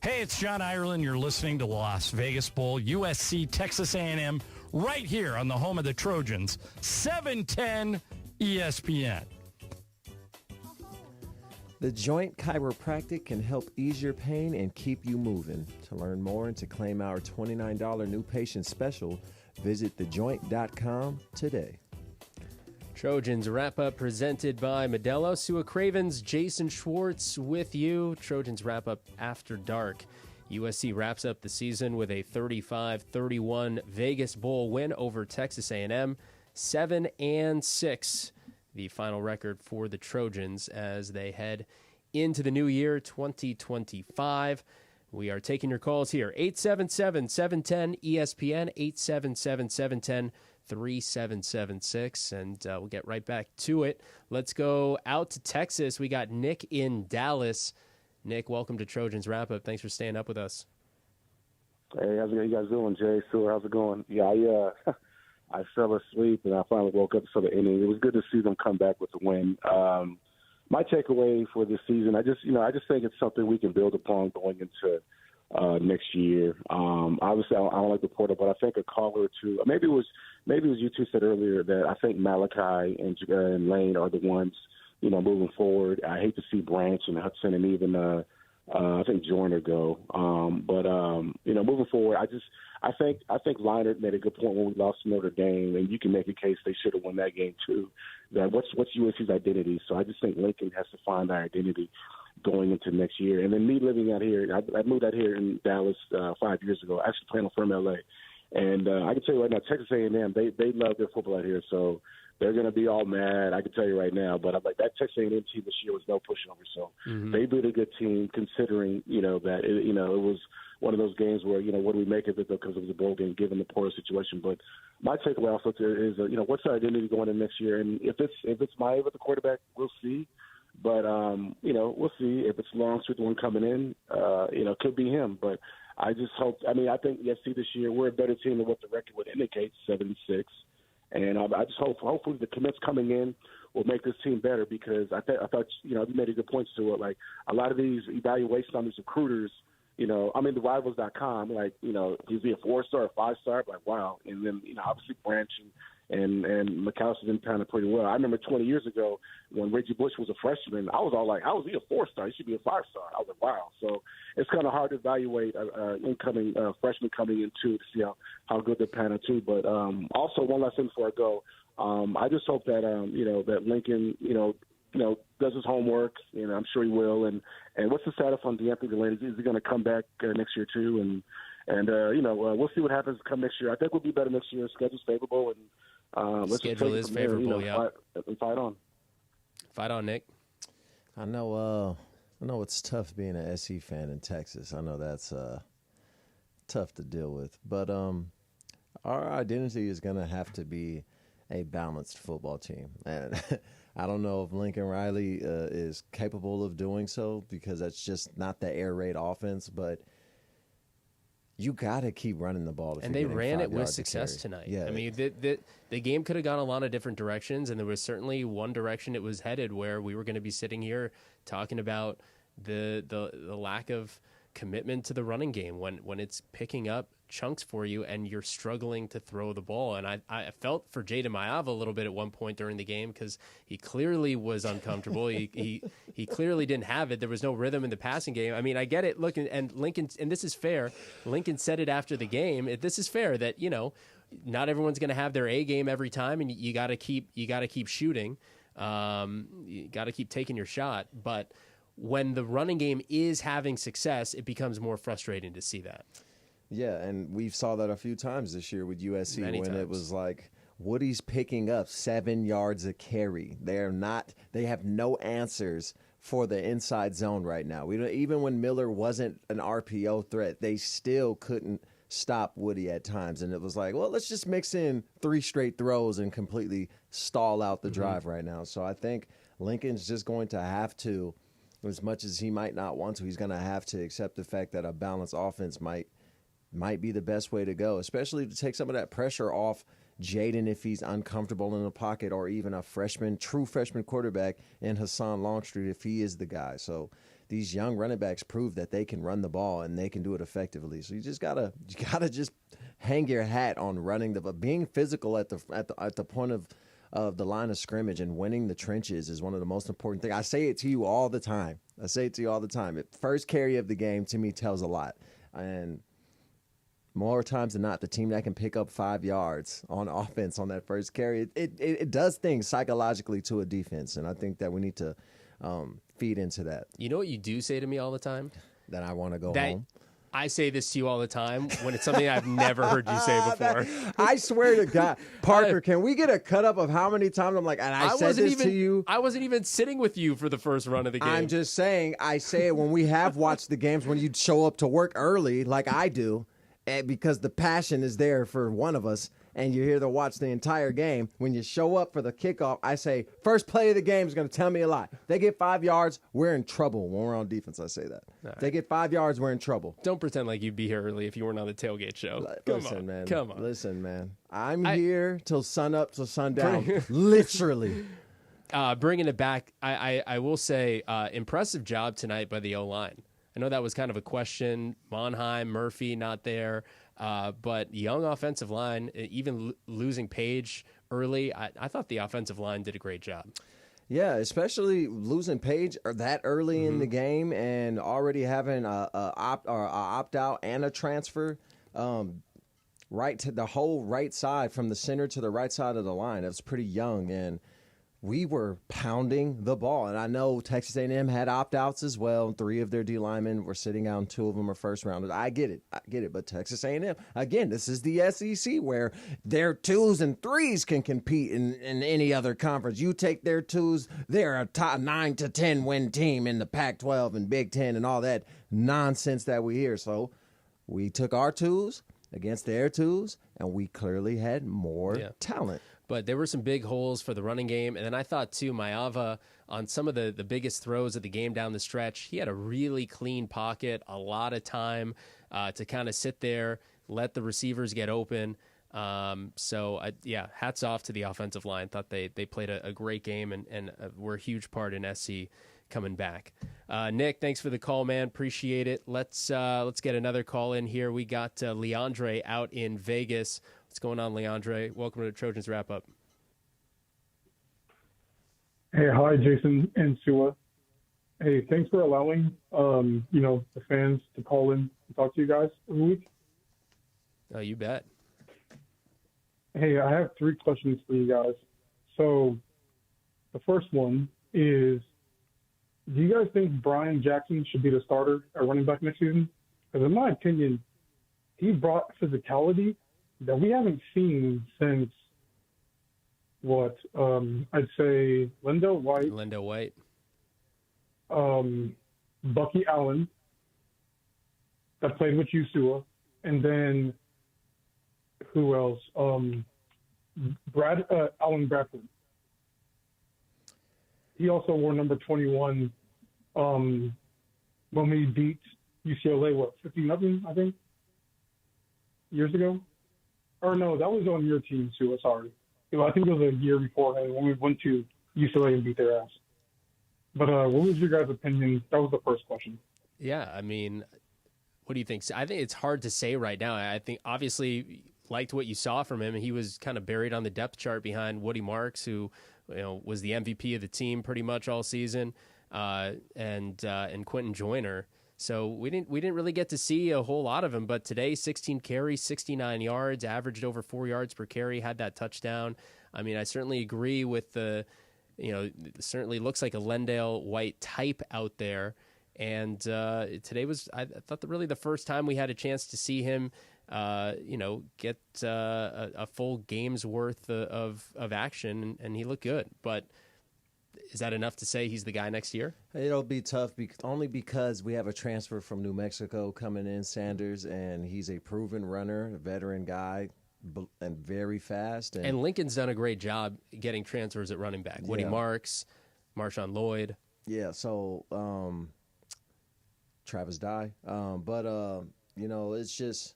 Hey, it's John Ireland. You're listening to Las Vegas Bowl, USC, Texas A&M, right here on the home of the Trojans, 710 ESPN. The Joint Chiropractic can help ease your pain and keep you moving. To learn more and to claim our $29 new patient special, visit thejoint.com today. Trojans wrap-up presented by Modelo. Sua Cravens, Jason Schwartz with you. Trojans wrap-up after dark. USC wraps up the season with a 35-31 Vegas Bowl win over Texas A&M, 7-6, the final record for the Trojans as they head into the new year, 2025. We are taking your calls here, 877-710-ESPN, 877-710-3776, and we'll get right back to it. Let's go out to Texas. We got Nick in Dallas. Nick, welcome to Trojans Wrap-Up. Thanks for staying up with us. Hey, how's you guys doing, Jay? Sue, how's it going? Yeah, I fell asleep, and I finally woke up for the inning. It was good to see them come back with the win. My takeaway for this season, I just think it's something we can build upon going into next year. Obviously, I don't like the portal, but I think a caller or two, maybe it was you two said earlier that I think Malachi and Lane are the ones, moving forward. I hate to see Branch and Hudson and even I think Joyner go. But moving forward, I think Leinart made a good point when we lost to Notre Dame, and you can make a case they should have won that game too. That what's USC's identity? So I just think Lincoln has to find their identity going into next year. And then me living out here, I moved out here in Dallas 5 years ago, actually playing from LA. And I can tell you right now, Texas A&M, they love their football out here, so they're going to be all mad. I can tell you right now. But I'm like, that Texas A&M team this year was no pushover. So they beat a good team, considering that it was one of those games where what do we make of it because it was a bowl game given the poor situation. But my takeaway also is what's our identity going into next year? And if it's Maeva at the quarterback, we'll see. But we'll see if it's Longstreet the one coming in. Could be him. But I just hope. I think USC this year we're a better team than what the record would indicate, 7-6. And I just hopefully the commits coming in will make this team better, because I thought you made a good point to it. Like a lot of these evaluations on these recruiters, the Rivals.com, like he's be a 4-star, a 5-star, like wow. And then obviously Branch and McAllister's been kind of pretty well. I remember 20 years ago when Reggie Bush was a freshman, I was all like, how is he a 4-star? He should be a 5-star. I was like, wow. So it's kind of hard to evaluate incoming freshman coming in too to see how good they're panning too. But also one last thing before I go, I just hope that that Lincoln does his homework. I'm sure he will. And what's the status on DeAnthony Delaney? Is he going to come back next year too? And we'll see what happens come next year. I think we'll be better next year. Schedule's favorable, and Schedule is favorable, yeah. Fight on. Fight on, Nick. I know it's tough being an SC fan in Texas. I know that's tough to deal with. But our identity is going to have to be a balanced football team. And I don't know if Lincoln Riley is capable of doing so, because that's just not the air raid offense. But you got to keep running the ball. And they ran it with success tonight. Yeah. I mean, the game could have gone a lot of different directions, and there was certainly one direction it was headed where we were going to be sitting here talking about the lack of commitment to the running game when it's picking up chunks for you and you're struggling to throw the ball. And I felt for Jaden Maiava a little bit at one point during the game, because he clearly was uncomfortable. he clearly didn't have it. There was no rhythm in the passing game. I mean, I get it. Look, and Lincoln, and this is fair. Lincoln said it after the game. This is fair that, not everyone's going to have their A game every time, and you got to keep shooting. You got to keep taking your shot. But when the running game is having success, it becomes more frustrating to see that. Yeah, and we saw that a few times this year with USC. Many when times. It was like Woody's picking up 7 yards a carry. They have no answers for the inside zone right now. Even when Miller wasn't an RPO threat, they still couldn't stop Woody at times. And it was like, well, let's just mix in 3 straight throws and completely stall out the drive right now. So I think Lincoln's just going to have to, as much as he might not want to, he's going to have to accept the fact that a balanced offense might be the best way to go, especially to take some of that pressure off Jaden if he's uncomfortable in the pocket, or even a true freshman quarterback in Hassan Longstreet if he is the guy. So these young running backs prove that they can run the ball and they can do it effectively. So you gotta just hang your hat on being physical at the point of the line of scrimmage, and winning the trenches is one of the most important things. I say it to you all the time. First carry of the game to me tells a lot. And more times than not, the team that can pick up 5 yards on offense on that first carry, it does things psychologically to a defense. And I think that we need to feed into that. You know what you do say to me all the time? That I want to go home. I say this to you all the time when it's something I've never heard you say before. I swear to God. Parker, can we get a cut up of how many times I'm like, and I said this to you? I wasn't even sitting with you for the first run of the game. I'm just saying, I say it when we have watched the games, when you show up to work early like I do, because the passion is there for one of us, and you're here to watch the entire game. When you show up for the kickoff, I say, first play of the game is going to tell me a lot. They get 5 yards, we're in trouble. When we're on defense, I say that. Right. They get 5 yards, we're in trouble. Don't pretend like you'd be here early if you weren't on the tailgate show. Come on. Listen, man. I'm here till sun up, till sundown. Literally. Bringing it back, I will say, impressive job tonight by the O-line. I know that was kind of a question. Monheim, Murphy not there. But young offensive line, even losing Page early, I thought the offensive line did a great job. Yeah, especially losing Page that early in the game and already having a opt-out and a transfer right to the whole right side, from the center to the right side of the line. That was pretty young, and we were pounding the ball. And I know Texas A&M had opt-outs as well. 3 of their D linemen were sitting out, and 2 of them are first-rounders. I get it. But Texas A&M, again, this is the SEC where their 2s and 3s can compete in any other conference. You take their 2s, they're a top 9 to 10 win team in the Pac-12 and Big Ten and all that nonsense that we hear. So we took our 2s against their 2s, and we clearly had more talent. But there were some big holes for the running game. And then I thought, too, Maiava, on some of the biggest throws of the game down the stretch, he had a really clean pocket, a lot of time to kind of sit there, let the receivers get open. So, hats off to the offensive line. Thought they played a great game and were a huge part in SC coming back. Nick, thanks for the call, man. Appreciate it. Let's get another call in here. We got Leandre out in Vegas. What's going on, Leandre? Welcome to the Trojans Wrap-Up. Hey, hi, Jason and Sua. Hey, thanks for allowing, the fans to call in and talk to you guys every week. Oh, you bet. Hey, I have 3 questions for you guys. So the first one is, do you guys think Brian Jackson should be the starter at running back next season? Because in my opinion, he brought physicality that we haven't seen since I'd say Lindo White. Bucky Allen, that played with you, Sua, and then who else? Alan Bradford. He also wore number 21 when we beat UCLA, 50-0, I think, years ago? Or no, that was on your team, Sua, sorry. I think it was a year beforehand when we went to UCLA and beat their ass. But what was your guys' opinion? That was the first question. Yeah, I mean, what do you think? I think it's hard to say right now. I think obviously liked what you saw from him. He was kind of buried on the depth chart behind Woody Marks, who was the MVP of the team pretty much all season, and Quentin Joyner. So we didn't really get to see a whole lot of him. But today, 16 carries, 69 yards, averaged over 4 yards per carry, had that touchdown. I mean, I certainly agree with certainly looks like a Lendale White type out there. And today was, I thought, really the first time we had a chance to see him, get a full game's worth of action, and he looked good. But is that enough to say he's the guy next year? It'll be tough, only because we have a transfer from New Mexico coming in, Sanders, and he's a proven runner, a veteran guy, and very fast. And Lincoln's done a great job getting transfers at running back. Woody Marks, Marshawn Lloyd. Yeah, so Travis Dye. It's just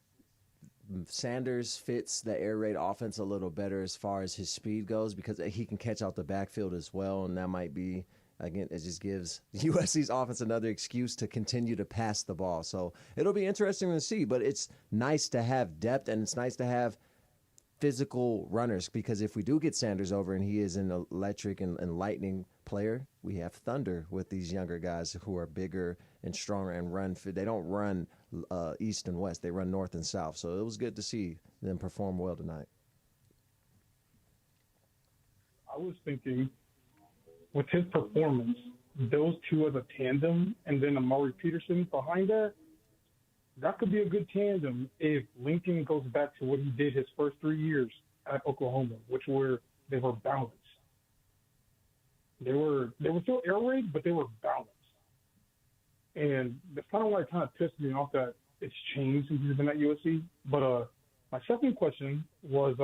Sanders fits the air raid offense a little better as far as his speed goes, because he can catch out the backfield as well, and that might be, again, it just gives USC's offense another excuse to continue to pass the ball. So it'll be interesting to see, but it's nice to have depth, and it's nice to have physical runners, because if we do get Sanders over and he is an electric and lightning player, we have thunder with these younger guys who are bigger and stronger and run. They don't run east and west. They run north and south. So it was good to see them perform well tonight. I was thinking, with his performance, those two as a tandem, and then Amari Peterson behind that could be a good tandem if Lincoln goes back to what he did his first 3 years at Oklahoma, which they were balanced. They were still air raid, but they were balanced. And that's kind of why it kind of pissed me off that it's changed since he's been at USC. But my second question was,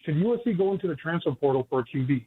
should USC go into the transfer portal for a QB?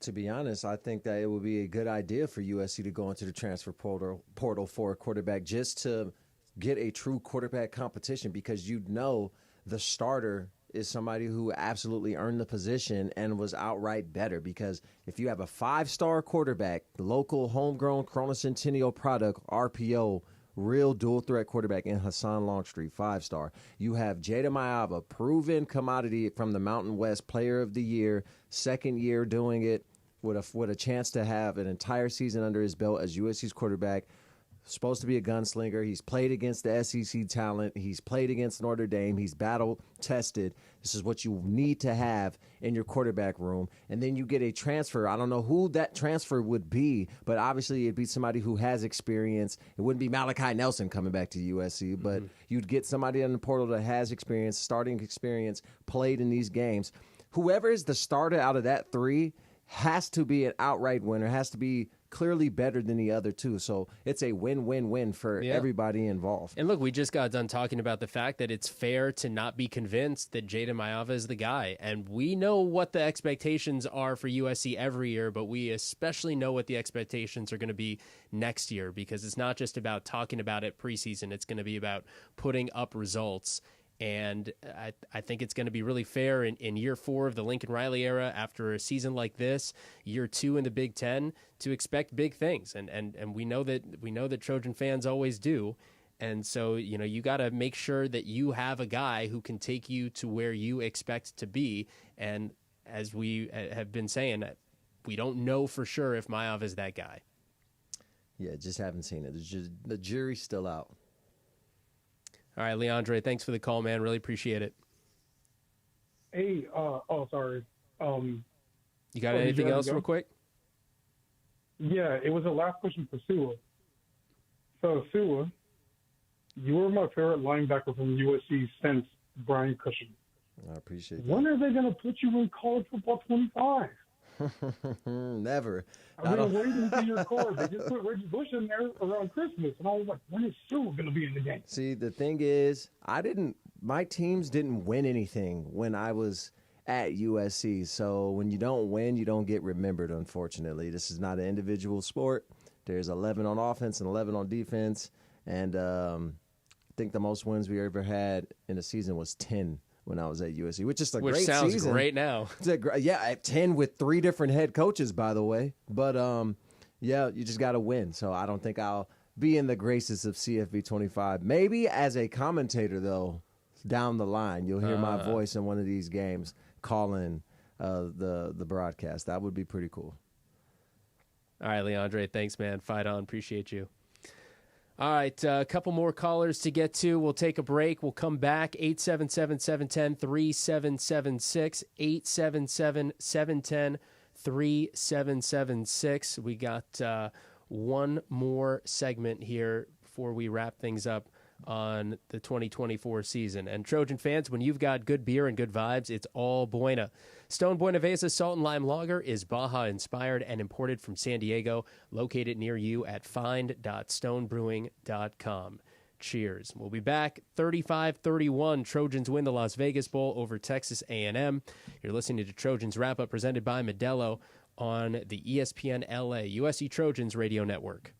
To be honest, I think that it would be a good idea for USC to go into the transfer portal for a quarterback, just to get a true quarterback competition, because the starter is somebody who absolutely earned the position and was outright better. Because if you have a 5-star quarterback, the local homegrown Corona Centennial product, RPO, real dual threat quarterback in Hassan Longstreet, 5-star. You have Jada Mayava, proven commodity from the Mountain West, player of the year, second year doing it, with a chance to have an entire season under his belt as USC's quarterback. Supposed to be a gunslinger. He's played against the SEC talent. He's played against Notre Dame. He's battle tested. This is what you need to have in your quarterback room. And then you get a transfer. I don't know who that transfer would be, but obviously it'd be somebody who has experience. It wouldn't be Malachi Nelson coming back to USC, but you'd get somebody in the portal that has experience, starting experience, played in these games. Whoever is the starter out of that three has to be an outright winner, has to be clearly better than the other two. So it's a win-win-win for everybody involved. And look, we just got done talking about the fact that it's fair to not be convinced that Jada Mayava is the guy. And we know what the expectations are for USC every year, but we especially know what the expectations are going to be next year, because it's not just about talking about it preseason. It's going to be about putting up results. And I think it's going to be really fair in year 4 of the Lincoln Riley era, after a season like this, year 2 in the Big Ten, to expect big things. And we know that Trojan fans always do. And so, you got to make sure that you have a guy who can take you to where you expect to be. And as we have been saying, we don't know for sure if Mayava is that guy. Yeah, just haven't seen it. The jury's still out. All right, Leandre, thanks for the call, man. Really appreciate it. Hey, sorry. You got anything else real quick? Yeah, it was a last question for Sua. So, Sua, you were my favorite linebacker from USC since Brian Cushing. I appreciate that. When are they going to put you in college football 25? Never. I've been waiting for your card. They just put Reggie Bush in there around Christmas, and I was like, when is Sewell going to be in the game? See, the thing is, my teams didn't win anything when I was at USC. So when you don't win, you don't get remembered, unfortunately. This is not an individual sport. There's 11 on offense and 11 on defense. And I think the most wins we ever had in a season was 10 when I was at USC, which is a great season. Which sounds great now. At 10 with 3 different head coaches, by the way. But, you just got to win. So I don't think I'll be in the graces of CFB 25. Maybe as a commentator, though, down the line, you'll hear my voice in one of these games calling the broadcast. That would be pretty cool. All right, Leandre, thanks, man. Fight on. Appreciate you. All right, a couple more callers to get to. We'll take a break. We'll come back. 877-710-3776. 877-710-3776. We got one more segment here before we wrap things up on the 2024 season. And Trojan fans, when you've got good beer and good vibes, it's all Buena. Stone Buenaveza Salt and Lime Lager is Baja-inspired and imported from San Diego, located near you at find.stonebrewing.com. Cheers. We'll be back. 35-31, Trojans win the Las Vegas Bowl over Texas A&M. You're listening to Trojans Wrap-Up presented by Modelo on the ESPN LA USC Trojans Radio Network.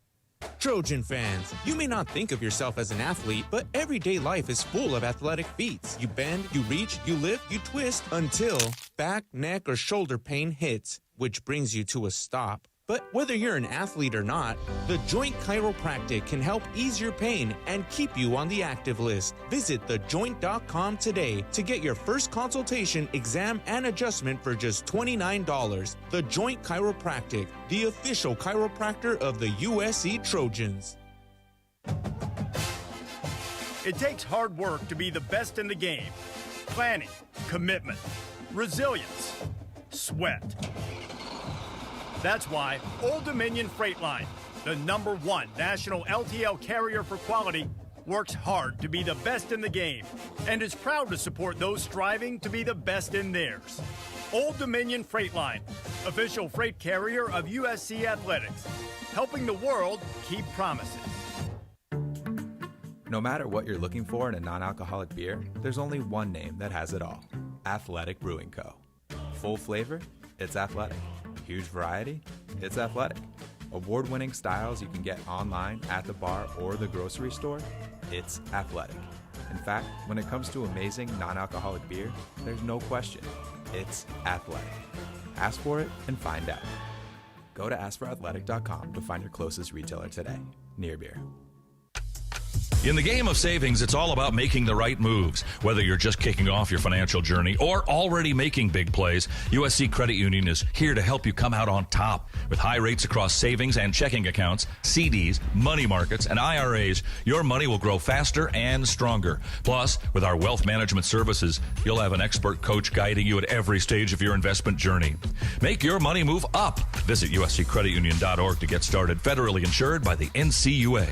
Trojan fans, you may not think of yourself as an athlete, but everyday life is full of athletic feats. You bend, you reach, you lift, you twist until back, neck, or shoulder pain hits, which brings you to a stop. But whether you're an athlete or not, the Joint Chiropractic can help ease your pain and keep you on the active list. Visit thejoint.com today to get your first consultation, exam, and adjustment for just $29. The Joint Chiropractic, the official chiropractor of the USC Trojans. It takes hard work to be the best in the game. Planning, commitment, resilience, sweat. That's why Old Dominion Freight Line, the #1 national LTL carrier for quality, works hard to be the best in the game and is proud to support those striving to be the best in theirs. Old Dominion Freight Line, official freight carrier of USC Athletics, helping the world keep promises. No matter what you're looking for in a non-alcoholic beer, there's only one name that has it all. Athletic Brewing Co. Full flavor? It's athletic. Huge variety? It's athletic. Award-winning styles you can get online, at the bar, or the grocery store? It's athletic. In fact, when it comes to amazing non-alcoholic beer, there's no question. It's athletic. Ask for it and find out. Go to askforathletic.com to find your closest retailer today. Near Beer. In the game of savings, it's all about making the right moves. Whether you're just kicking off your financial journey or already making big plays, USC Credit Union is here to help you come out on top. With high rates across savings and checking accounts, CDs, money markets, and IRAs, your money will grow faster and stronger. Plus, with our wealth management services, you'll have an expert coach guiding you at every stage of your investment journey. Make your money move up. Visit usccreditunion.org to get started. Federally insured by the NCUA.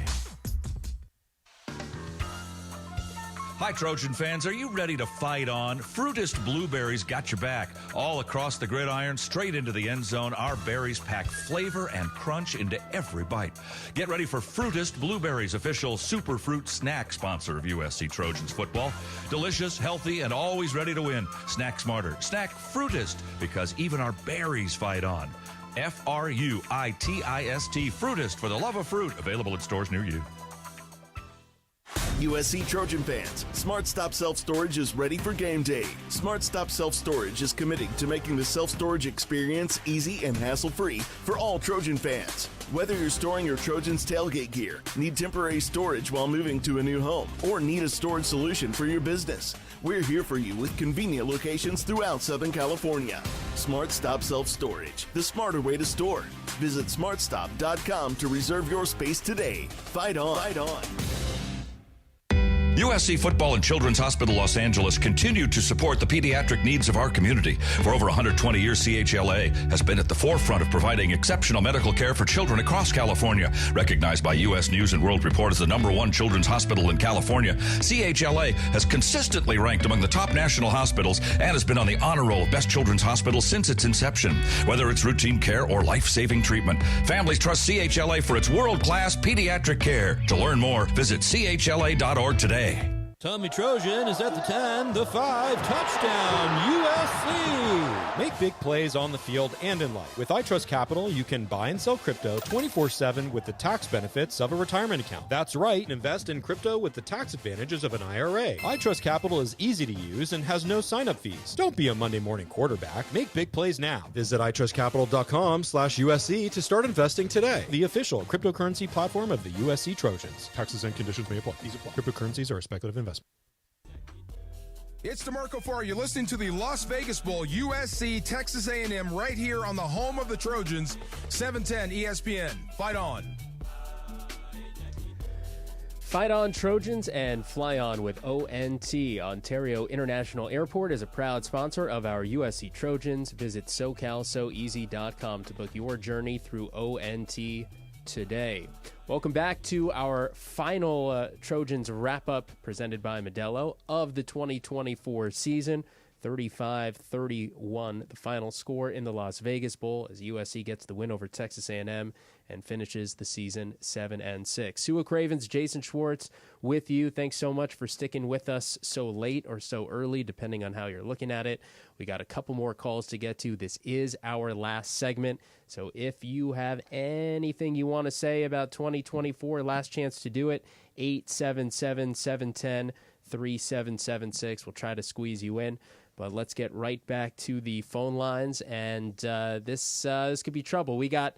Hi, Trojan fans. Are you ready to fight on? Fruitist Blueberries got your back. All across the gridiron, straight into the end zone, our berries pack flavor and crunch into every bite. Get ready for Fruitist Blueberries, official superfruit snack sponsor of USC Trojans football. Delicious, healthy, and always ready to win. Snack smarter. Snack Fruitist, because even our berries fight on. Fruitist, Fruitist, for the love of fruit. Available in stores near you. USC Trojan fans, Smart Stop Self Storage is ready for game day. Smart Stop Self Storage is committed to making the self-storage experience easy and hassle-free for all Trojan fans. Whether you're storing your Trojans tailgate gear, need temporary storage while moving to a new home, or need a storage solution for your business, we're here for you with convenient locations throughout Southern California. Smart Stop Self Storage, the smarter way to store. Visit smartstop.com to reserve your space today. Fight on. Fight on. USC Football and Children's Hospital Los Angeles continue to support the pediatric needs of our community. For over 120 years, CHLA has been at the forefront of providing exceptional medical care for children across California. Recognized by U.S. News and World Report as the #1 children's hospital in California, CHLA has consistently ranked among the top national hospitals and has been on the honor roll of best children's hospitals since its inception. Whether it's routine care or life-saving treatment, families trust CHLA for its world-class pediatric care. To learn more, visit chla.org today. Tommy Trojan is at the 10, the 5, touchdown, USC! Make big plays on the field and in life. With iTrust Capital, you can buy and sell crypto 24/7 with the tax benefits of a retirement account. That's right, invest in crypto with the tax advantages of an IRA. iTrust Capital is easy to use and has no sign-up fees. Don't be a Monday morning quarterback. Make big plays now. Visit itrustcapital.com/USC to start investing today. The official cryptocurrency platform of the USC Trojans. Taxes and conditions may apply. These apply. Cryptocurrencies are a speculative investment. It's DeMarco Farr. You're listening to the Las Vegas Bowl, USC, Texas A&M, right here on the home of the Trojans, 710 ESPN. Fight on. Fight on, Trojans, and fly on with ONT. Ontario International Airport is a proud sponsor of our USC Trojans. Visit SoCalSoEasy.com to book your journey through ONT today. Welcome back to our final Trojans wrap-up presented by Modelo of the 2024 season. 35-31, the final score in the Las Vegas Bowl as USC gets the win over Texas A&M and finishes the season 7-6. Sua Cravens, Jason Schwartz with you. Thanks so much for sticking with us so late or so early, depending on how you're looking at it. We got a couple more calls to get to. This is our last segment. So if you have anything you want to say about 2024, last chance to do it, 877-710-3776. We'll try to squeeze you in. But let's get right back to the phone lines, and this could be trouble. We got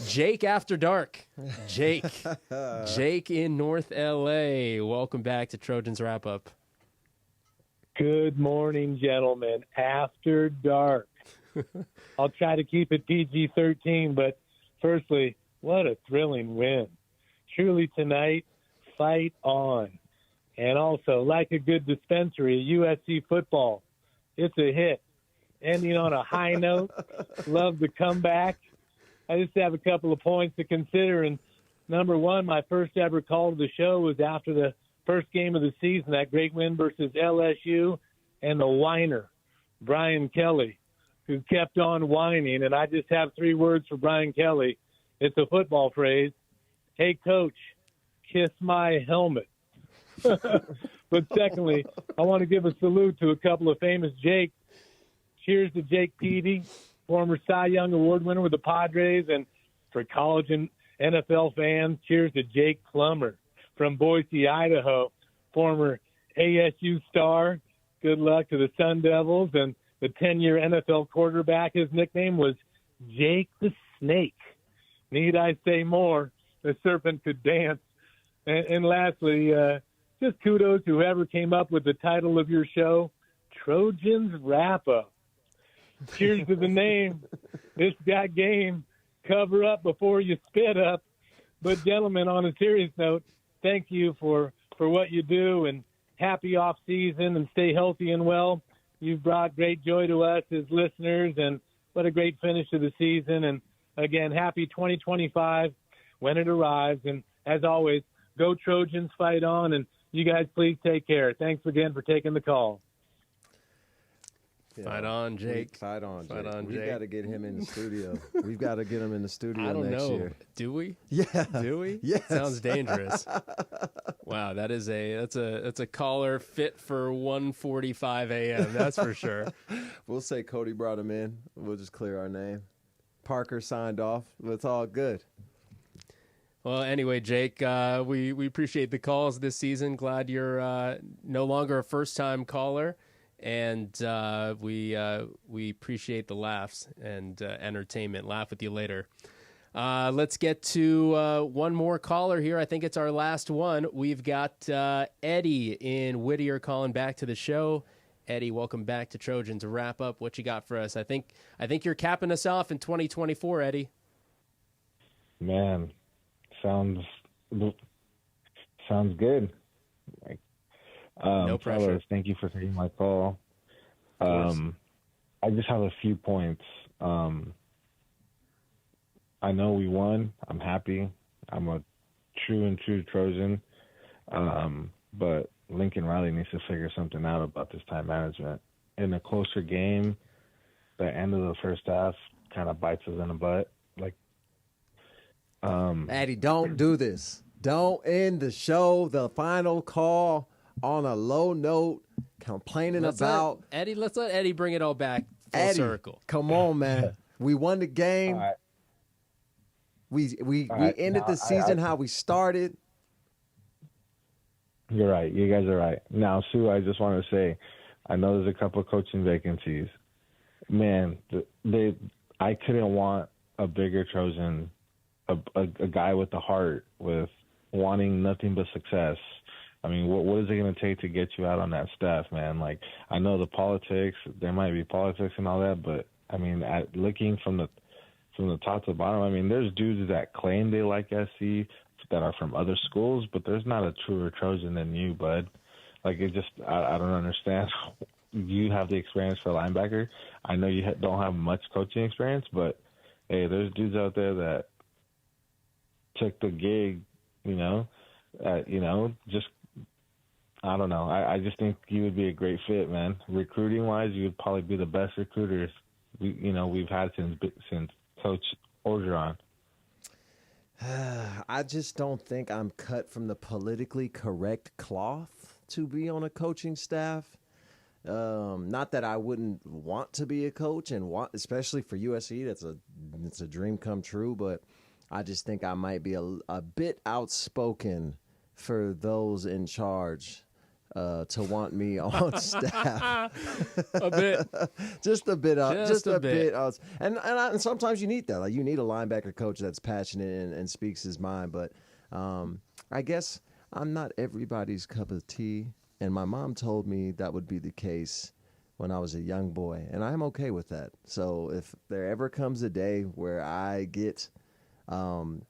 Jake after dark. Jake in North LA. Welcome back to Trojans Wrap Up. Good morning, gentlemen. After dark. I'll try to keep it PG-13, but firstly, what a thrilling win. Truly tonight, fight on. And also, like a good dispensary, USC football. It's a hit. Ending on a high note. Love the comeback. I just have a couple of points to consider. And number one, my first ever call to the show was after the first game of the season, that great win versus LSU, and the whiner, Brian Kelly, who kept on whining. And I just have three words for Brian Kelly. It's a football phrase. Hey, coach, kiss my helmet. But secondly, I want to give a salute to a couple of famous Jakes. Cheers to Jake Petey, former Cy Young Award winner with the Padres, and for college and NFL fans, cheers to Jake Plummer from Boise, Idaho, former ASU star. Good luck to the Sun Devils and the 10-year NFL quarterback. His nickname was Jake the Snake. Need I say more? The serpent could dance. And lastly, just kudos to whoever came up with the title of your show, Trojans Wrap Up. Cheers to the name. It's that game. Cover up before you spit up. But, gentlemen, on a serious note, thank you for what you do, and happy off season, and stay healthy and well. You've brought great joy to us as listeners, and what a great finish to the season. And, again, happy 2025 when it arrives. And, as always, go Trojans, fight on, and you guys please take care. Thanks again for taking the call. Yeah. Fight on, Jake. Fight on, Fight Jake. on, We've Jake. got to get him in the studio. We've got to get him in the studio I don't next know. year. Do we? Yeah. Do we? Yes. Sounds dangerous. Wow, that's a caller fit for 1:45 a.m. That's for sure. We'll say Cody brought him in. We'll just clear our name. Parker signed off. It's all good. Well, anyway, Jake, we appreciate the calls this season. Glad you're no longer a first-time caller, and we appreciate the laughs and entertainment. Laugh with you later. Let's get to one more caller here. I think it's our last one. We've got Eddie in Whittier calling back to the show. Eddie, welcome back to Trojans Wrap Up. What you got for us? I think you're capping us off in 2024, Eddie. Man. Sounds good. Like, No pressure. Fellas, thank you for taking my call. I just have a few points. I know we won. I'm happy. I'm a true Trojan. But Lincoln Riley needs to figure something out about this time management. In a closer game, the end of the first half kind of bites us in the butt. Eddie, don't do this. Don't end the show, the final call, on a low note, complaining about. Let's let Eddie bring it all back full circle. Come on, man. We won the game. Right. We ended the season how we started. You're right. You guys are right. Now, Sue, I just want to say, I know there's a couple of coaching vacancies. Man, I couldn't want a bigger Trojan, a guy with the heart, with wanting nothing but success. I mean, what is it going to take to get you out on that staff, man? Like, I know the politics, there might be politics and all that, but I mean, looking from the top to the bottom, I mean, there's dudes that claim they like SC that are from other schools, but there's not a truer Trojan than you, bud. Like, it just, I don't understand. You have the experience for linebacker. I know you don't have much coaching experience, but hey, there's dudes out there that took the gig, just, I don't know. I just think you would be a great fit, man. Recruiting wise, you would probably be the best recruiters we've had since Coach Orgeron. I just don't think I'm cut from the politically correct cloth to be on a coaching staff. Not that I wouldn't want to be a coach and especially for USC, it's a dream come true, but I just think I might be a bit outspoken for those in charge to want me on staff. A bit. Just a bit. Just a bit. And sometimes you need that. Like, you need a linebacker coach that's passionate and speaks his mind. But I guess I'm not everybody's cup of tea. And my mom told me that would be the case when I was a young boy. And I'm okay with that. So if there ever comes a day where I get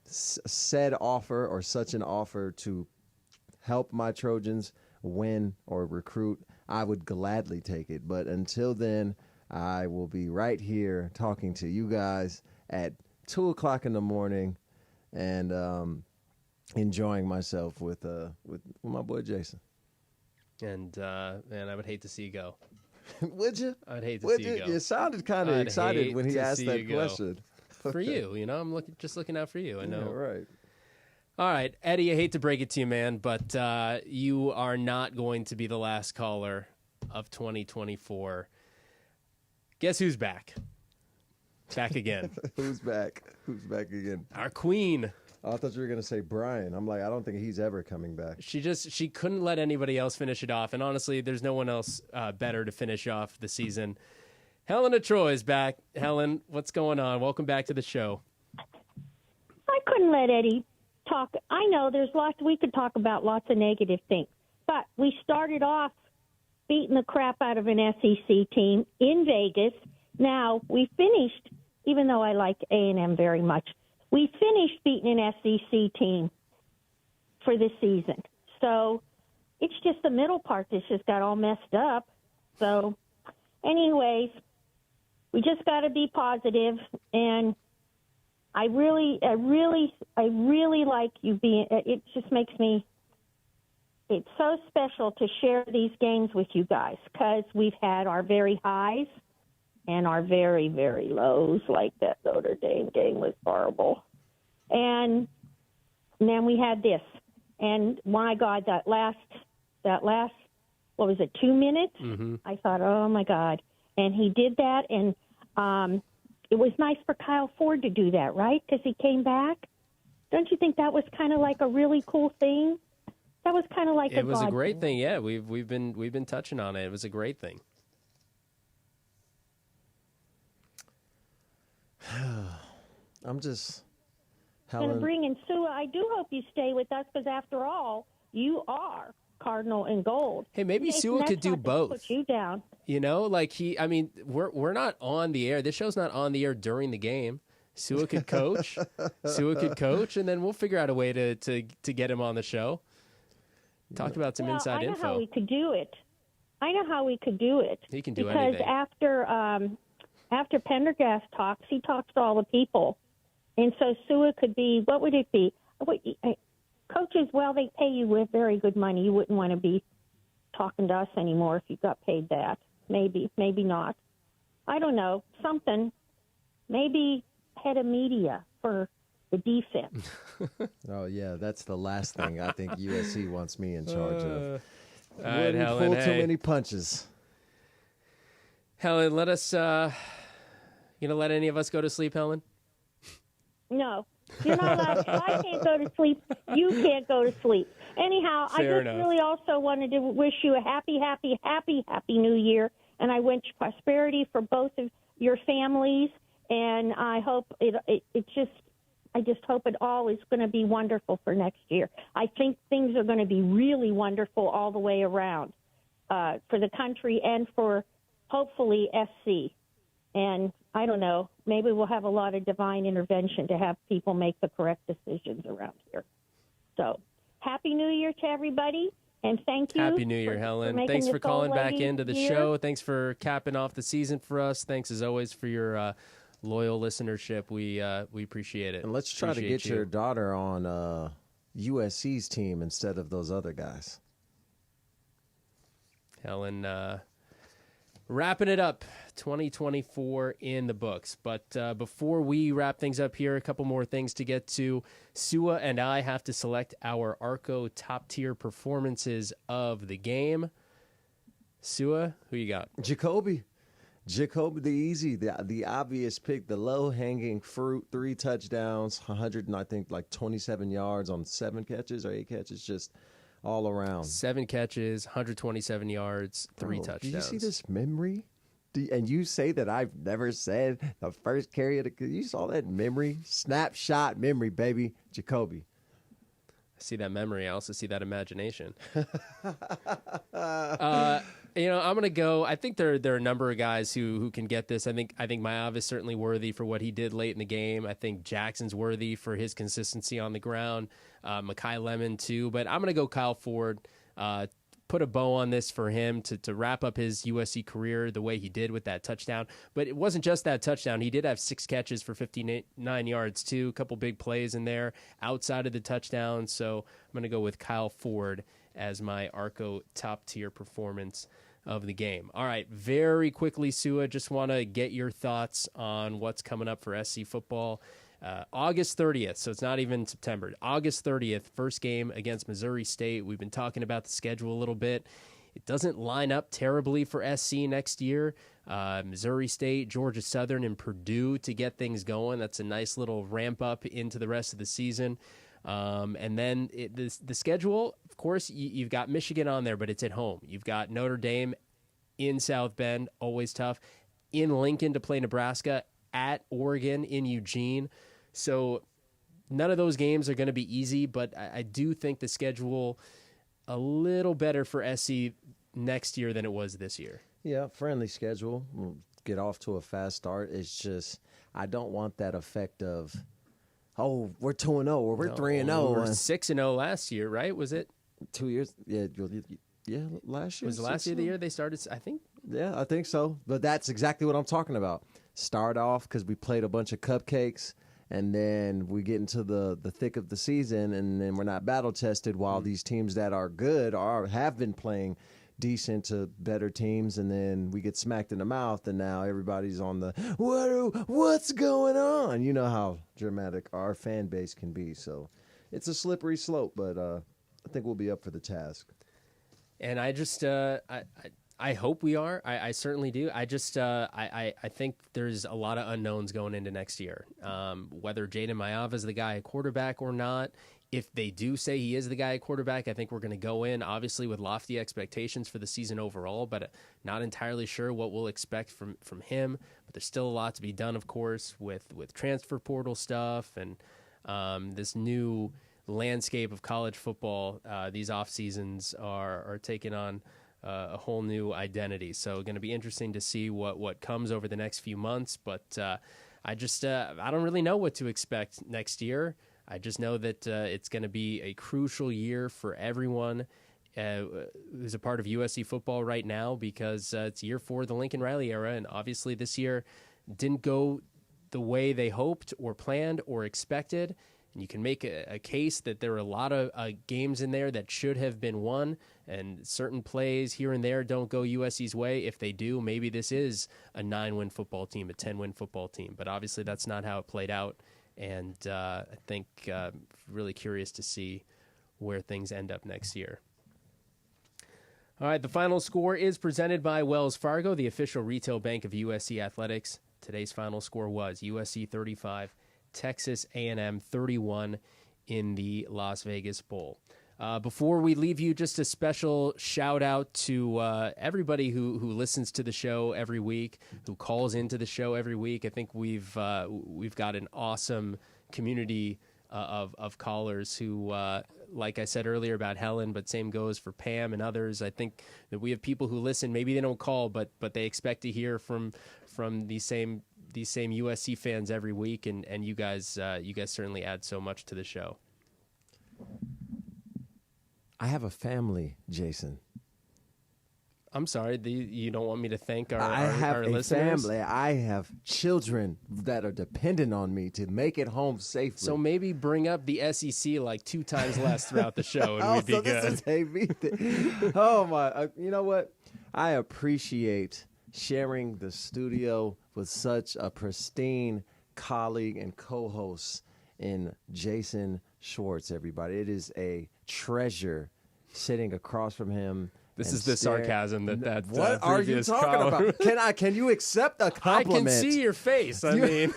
said offer or such an offer to help my Trojans win or recruit, I would gladly take it. But until then, I will be right here talking to you guys at 2 o'clock in the morning and enjoying myself with my boy Jason. And man, I would hate to see you go. Would you? I'd hate to see you go. You sounded kind of excited when he asked that question. For you, I'm looking out for you. I know. Yeah, right. All right, Eddie, I hate to break it to you, man, but you are not going to be the last caller of 2024. Guess who's back? Back again. Who's back? Who's back again? Our queen. Oh, I thought you were going to say Brian. I'm like, I don't think he's ever coming back. She couldn't let anybody else finish it off, and honestly, there's no one else better to finish off the season. Helen of Troy is back. Helen, what's going on? Welcome back to the show. I couldn't let Eddie talk. I know there's we could talk about lots of negative things, but we started off beating the crap out of an SEC team in Vegas. Now we finished, even though I like A&M very much, we finished beating an SEC team for this season. So it's just the middle part that's just got all messed up. So anyways, we just got to be positive, and I really like you being. It just makes me. It's so special to share these games with you guys because we've had our very highs and our very, very lows. Like that Notre Dame game was horrible, and then we had this. And my God, that last, what was it, 2 minutes? Mm-hmm. I thought, oh my God, and he did that, and it was nice for Kyle Ford to do that, right? Because he came back. Don't you think that was kind of like a really cool thing? That was kind of like it was a great thing. Yeah, we've been touching on it. It was a great thing. I'm just going to bring in Sue. I do hope you stay with us because after all, you are Cardinal and Gold. Hey, maybe Sue could do both. Put you down. We're not on the air. This show's not on the air during the game. Sue could coach. Sue could coach, and then we'll figure out a way to get him on the show. Talk about some inside I know info. how we could do it. He can do because anything. After Pendergast talks, he talks to all the people. And so Sua could be, what would it be? Coaches, well, they pay you with very good money. You wouldn't want to be talking to us anymore if you got paid that. Maybe not. I don't know. Something. Maybe head of media for the defense. Oh, yeah, that's the last thing I think USC wants me in charge of. All right, Helen, pull too many punches. Helen, let us, you gonna let any of us go to sleep, Helen? No. You're not allowed. I can't go to sleep. You can't go to sleep. Anyhow, Fair I just enough. really also wanted to wish you a happy New Year, and I wish prosperity for both of your families. And I hope I just hope it all is going to be wonderful for next year. I think things are going to be really wonderful all the way around for the country and for hopefully SC. And I don't know, maybe we'll have a lot of divine intervention to have people make the correct decisions around here. So, Happy New Year to everybody, and thank you. Happy New Year, Helen. Thanks for calling back into the show. Thanks for capping off the season for us. Thanks, as always, for your loyal listenership. We appreciate it. And let's try to get your daughter on USC's team instead of those other guys. Helen, wrapping it up, 2024 in the books. But before we wrap things up here, a couple more things to get to. Sua and I have to select our Arco top-tier performances of the game. Sua, who you got? Jacoby, the easy, the obvious pick, the low-hanging fruit, 3 touchdowns, 127 yards on 7 catches or 8 catches, just all around. 7 catches, 127 yards, 3 touchdowns. Do you see this memory? And you say that I've never said the first carry of the... You saw that memory? Snapshot memory, baby. Jacoby. I see that memory. I also see that imagination. I'm going to go. I think there are a number of guys who can get this. I think Mayav is certainly worthy for what he did late in the game. I think Jackson's worthy for his consistency on the ground. Mekhi Lemon, too. But I'm going to go Kyle Ford. Put a bow on this for him to wrap up his USC career the way he did with that touchdown. But it wasn't just that touchdown. He did have 6 catches for 59 yards, too. A couple big plays in there outside of the touchdown. So I'm going to go with Kyle Ford as my Arco top-tier performance of the game. All right, very quickly, Sua, just want to get your thoughts on what's coming up for SC football. August 30th, so it's not even September. August 30th, first game against Missouri State. We've been talking about the schedule a little bit. It doesn't line up terribly for SC next year. Missouri State, Georgia Southern, and Purdue to get things going. That's a nice little ramp up into the rest of the season. And then the schedule, of course, you've got Michigan on there, but it's at home. You've got Notre Dame in South Bend, always tough. In Lincoln to play Nebraska, at Oregon in Eugene. So none of those games are going to be easy, but I do think the schedule a little better for SC next year than it was this year. Yeah, friendly schedule. We'll get off to a fast start. It's just I don't want that effect of, oh, we're 2-0 or we're 3-0. We were 6-0 last year, right? Was it 2 years? Yeah, last year. Was last year the year they started? I think. Yeah, I think so. But that's exactly what I'm talking about. Start off because we played a bunch of cupcakes, and then we get into the thick of the season, and then we're not battle tested while these teams that are good have been playing decent to better teams, and then we get smacked in the mouth, and now everybody's on the what's going on? You know how dramatic our fan base can be, so it's a slippery slope, but I think we'll be up for the task. And I just I hope we are. I certainly do. I just I think there's a lot of unknowns going into next year. Whether Jaden Mayav is the guy at quarterback or not. If they do say he is the guy at quarterback, I think we're going to go in, obviously, with lofty expectations for the season overall, but not entirely sure what we'll expect from him. But there's still a lot to be done, of course, with transfer portal stuff and this new landscape of college football. These off seasons are taking on a whole new identity. So going to be interesting to see what comes over the next few months. But I don't really know what to expect next year. I just know that it's going to be a crucial year for everyone. who's a part of USC football right now, because it's year 4 of the Lincoln Riley era, and obviously this year didn't go the way they hoped or planned or expected. And you can make a case that there are a lot of games in there that should have been won, and certain plays here and there don't go USC's way. If they do, maybe this is a 9-win football team, a 10-win football team. But obviously that's not how it played out, and I think really curious to see where things end up next year. All right, the final score is presented by Wells Fargo, the official retail bank of USC Athletics. Today's final score was USC 35, Texas A&M 31 in the Las Vegas Bowl. Before we leave you, just a special shout out to everybody who listens to the show every week, who calls into the show every week. I think we've got an awesome community of callers who, like I said earlier about Helen, but same goes for Pam and others. I think that we have people who listen. Maybe they don't call, but they expect to hear from these same USC fans every week, and you guys certainly add so much to the show. I have a family, Jason. I'm sorry, you don't want me to thank our I have a listeners? family. I have children that are dependent on me to make it home safely. So maybe bring up the SEC like 2 times less throughout the show, and we'd be good. This is AB. Oh my! You know what? I appreciate sharing the studio with such a pristine colleague and co-host in Jason Schwartz. Everybody, it is a treasure sitting across from him. This is the sarcasm that what are you talking about? Can you accept a compliment? I can see your face. I mean,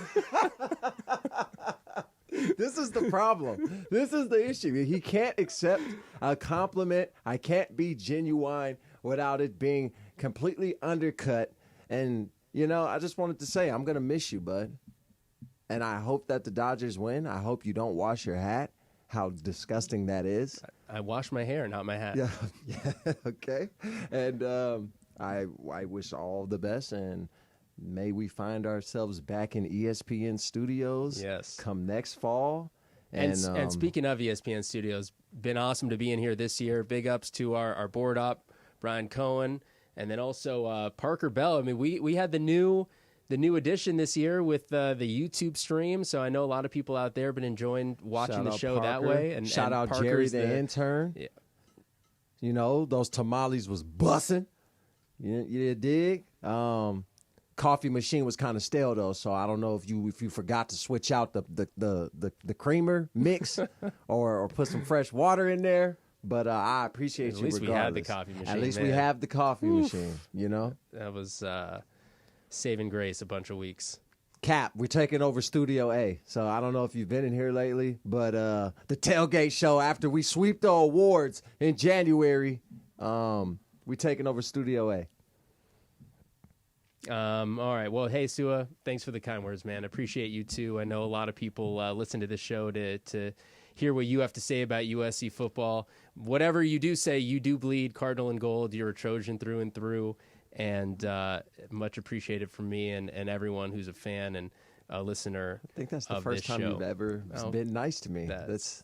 this is the problem. This is the issue. He can't accept a compliment. I can't be genuine without it being completely undercut. And, I just wanted to say, I'm going to miss you, bud. And I hope that the Dodgers win. I hope you don't wash your hat. How disgusting that is. I wash my hair, not my hat. Yeah. Okay. And I wish all the best, and may we find ourselves back in ESPN studios. Yes. Come next fall. And speaking of ESPN studios, been awesome to be in here this year. Big ups to our board op, Brian Cohen, and then also Parker Bell. I mean, we had the new edition this year with the YouTube stream, so I know a lot of people out there have been enjoying watching the show that way. And shout out Jerry, the intern. Yeah. Those tamales was bussin'. You dig? Coffee machine was kind of stale though, so I don't know if you forgot to switch out the creamer mix or put some fresh water in there. But I appreciate you. At least regardless. we had the coffee machine. At least we have the coffee machine. That was saving grace a bunch of weeks. Cap, we're taking over Studio A. So I don't know if you've been in here lately, but the tailgate show after we sweep the awards in January, we're taking over Studio A. All right. Well, hey, Sua, thanks for the kind words, man. Appreciate you, too. I know a lot of people listen to this show to hear what you have to say about USC football. Whatever you do say, you do bleed Cardinal and gold. You're a Trojan through and through. And much appreciated from me and everyone who's a fan and a listener. I think that's the first time you've ever been nice to me. That's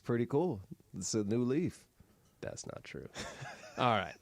pretty cool. It's a new leaf. That's not true. All right.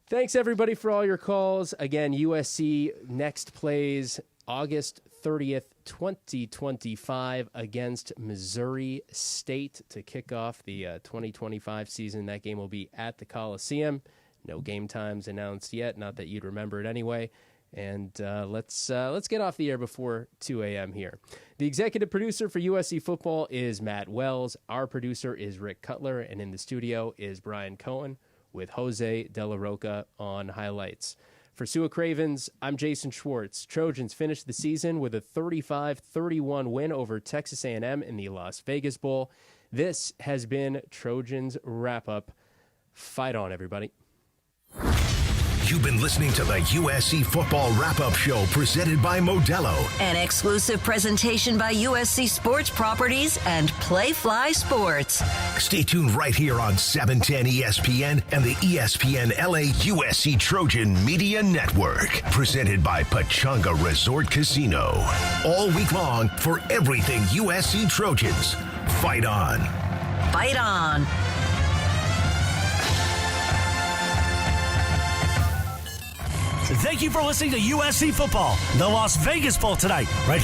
Thanks, everybody, for all your calls. Again, USC next plays August 30th, 2025 against Missouri State to kick off the 2025 season. That game will be at the Coliseum. No game times announced yet. Not that you'd remember it anyway. And let's get off the air before 2 a.m. here. The executive producer for USC football is Matt Wells. Our producer is Rick Cutler. And in the studio is Brian Cohen with Jose De La Roca on highlights. For Sua Cravens, I'm Jason Schwartz. Trojans finished the season with a 35-31 win over Texas A&M in the Las Vegas Bowl. This has been Trojans Wrap-Up. Fight on, everybody. You've been listening to the USC Football Wrap-Up Show presented by Modelo. An exclusive presentation by USC Sports Properties and Playfly Sports. Stay tuned right here on 710 ESPN and the ESPN LA USC Trojan Media Network. Presented by Pechanga Resort Casino. All week long for everything USC Trojans. Fight on. Fight on. Thank you for listening to USC Football, the Las Vegas Bowl tonight, right here.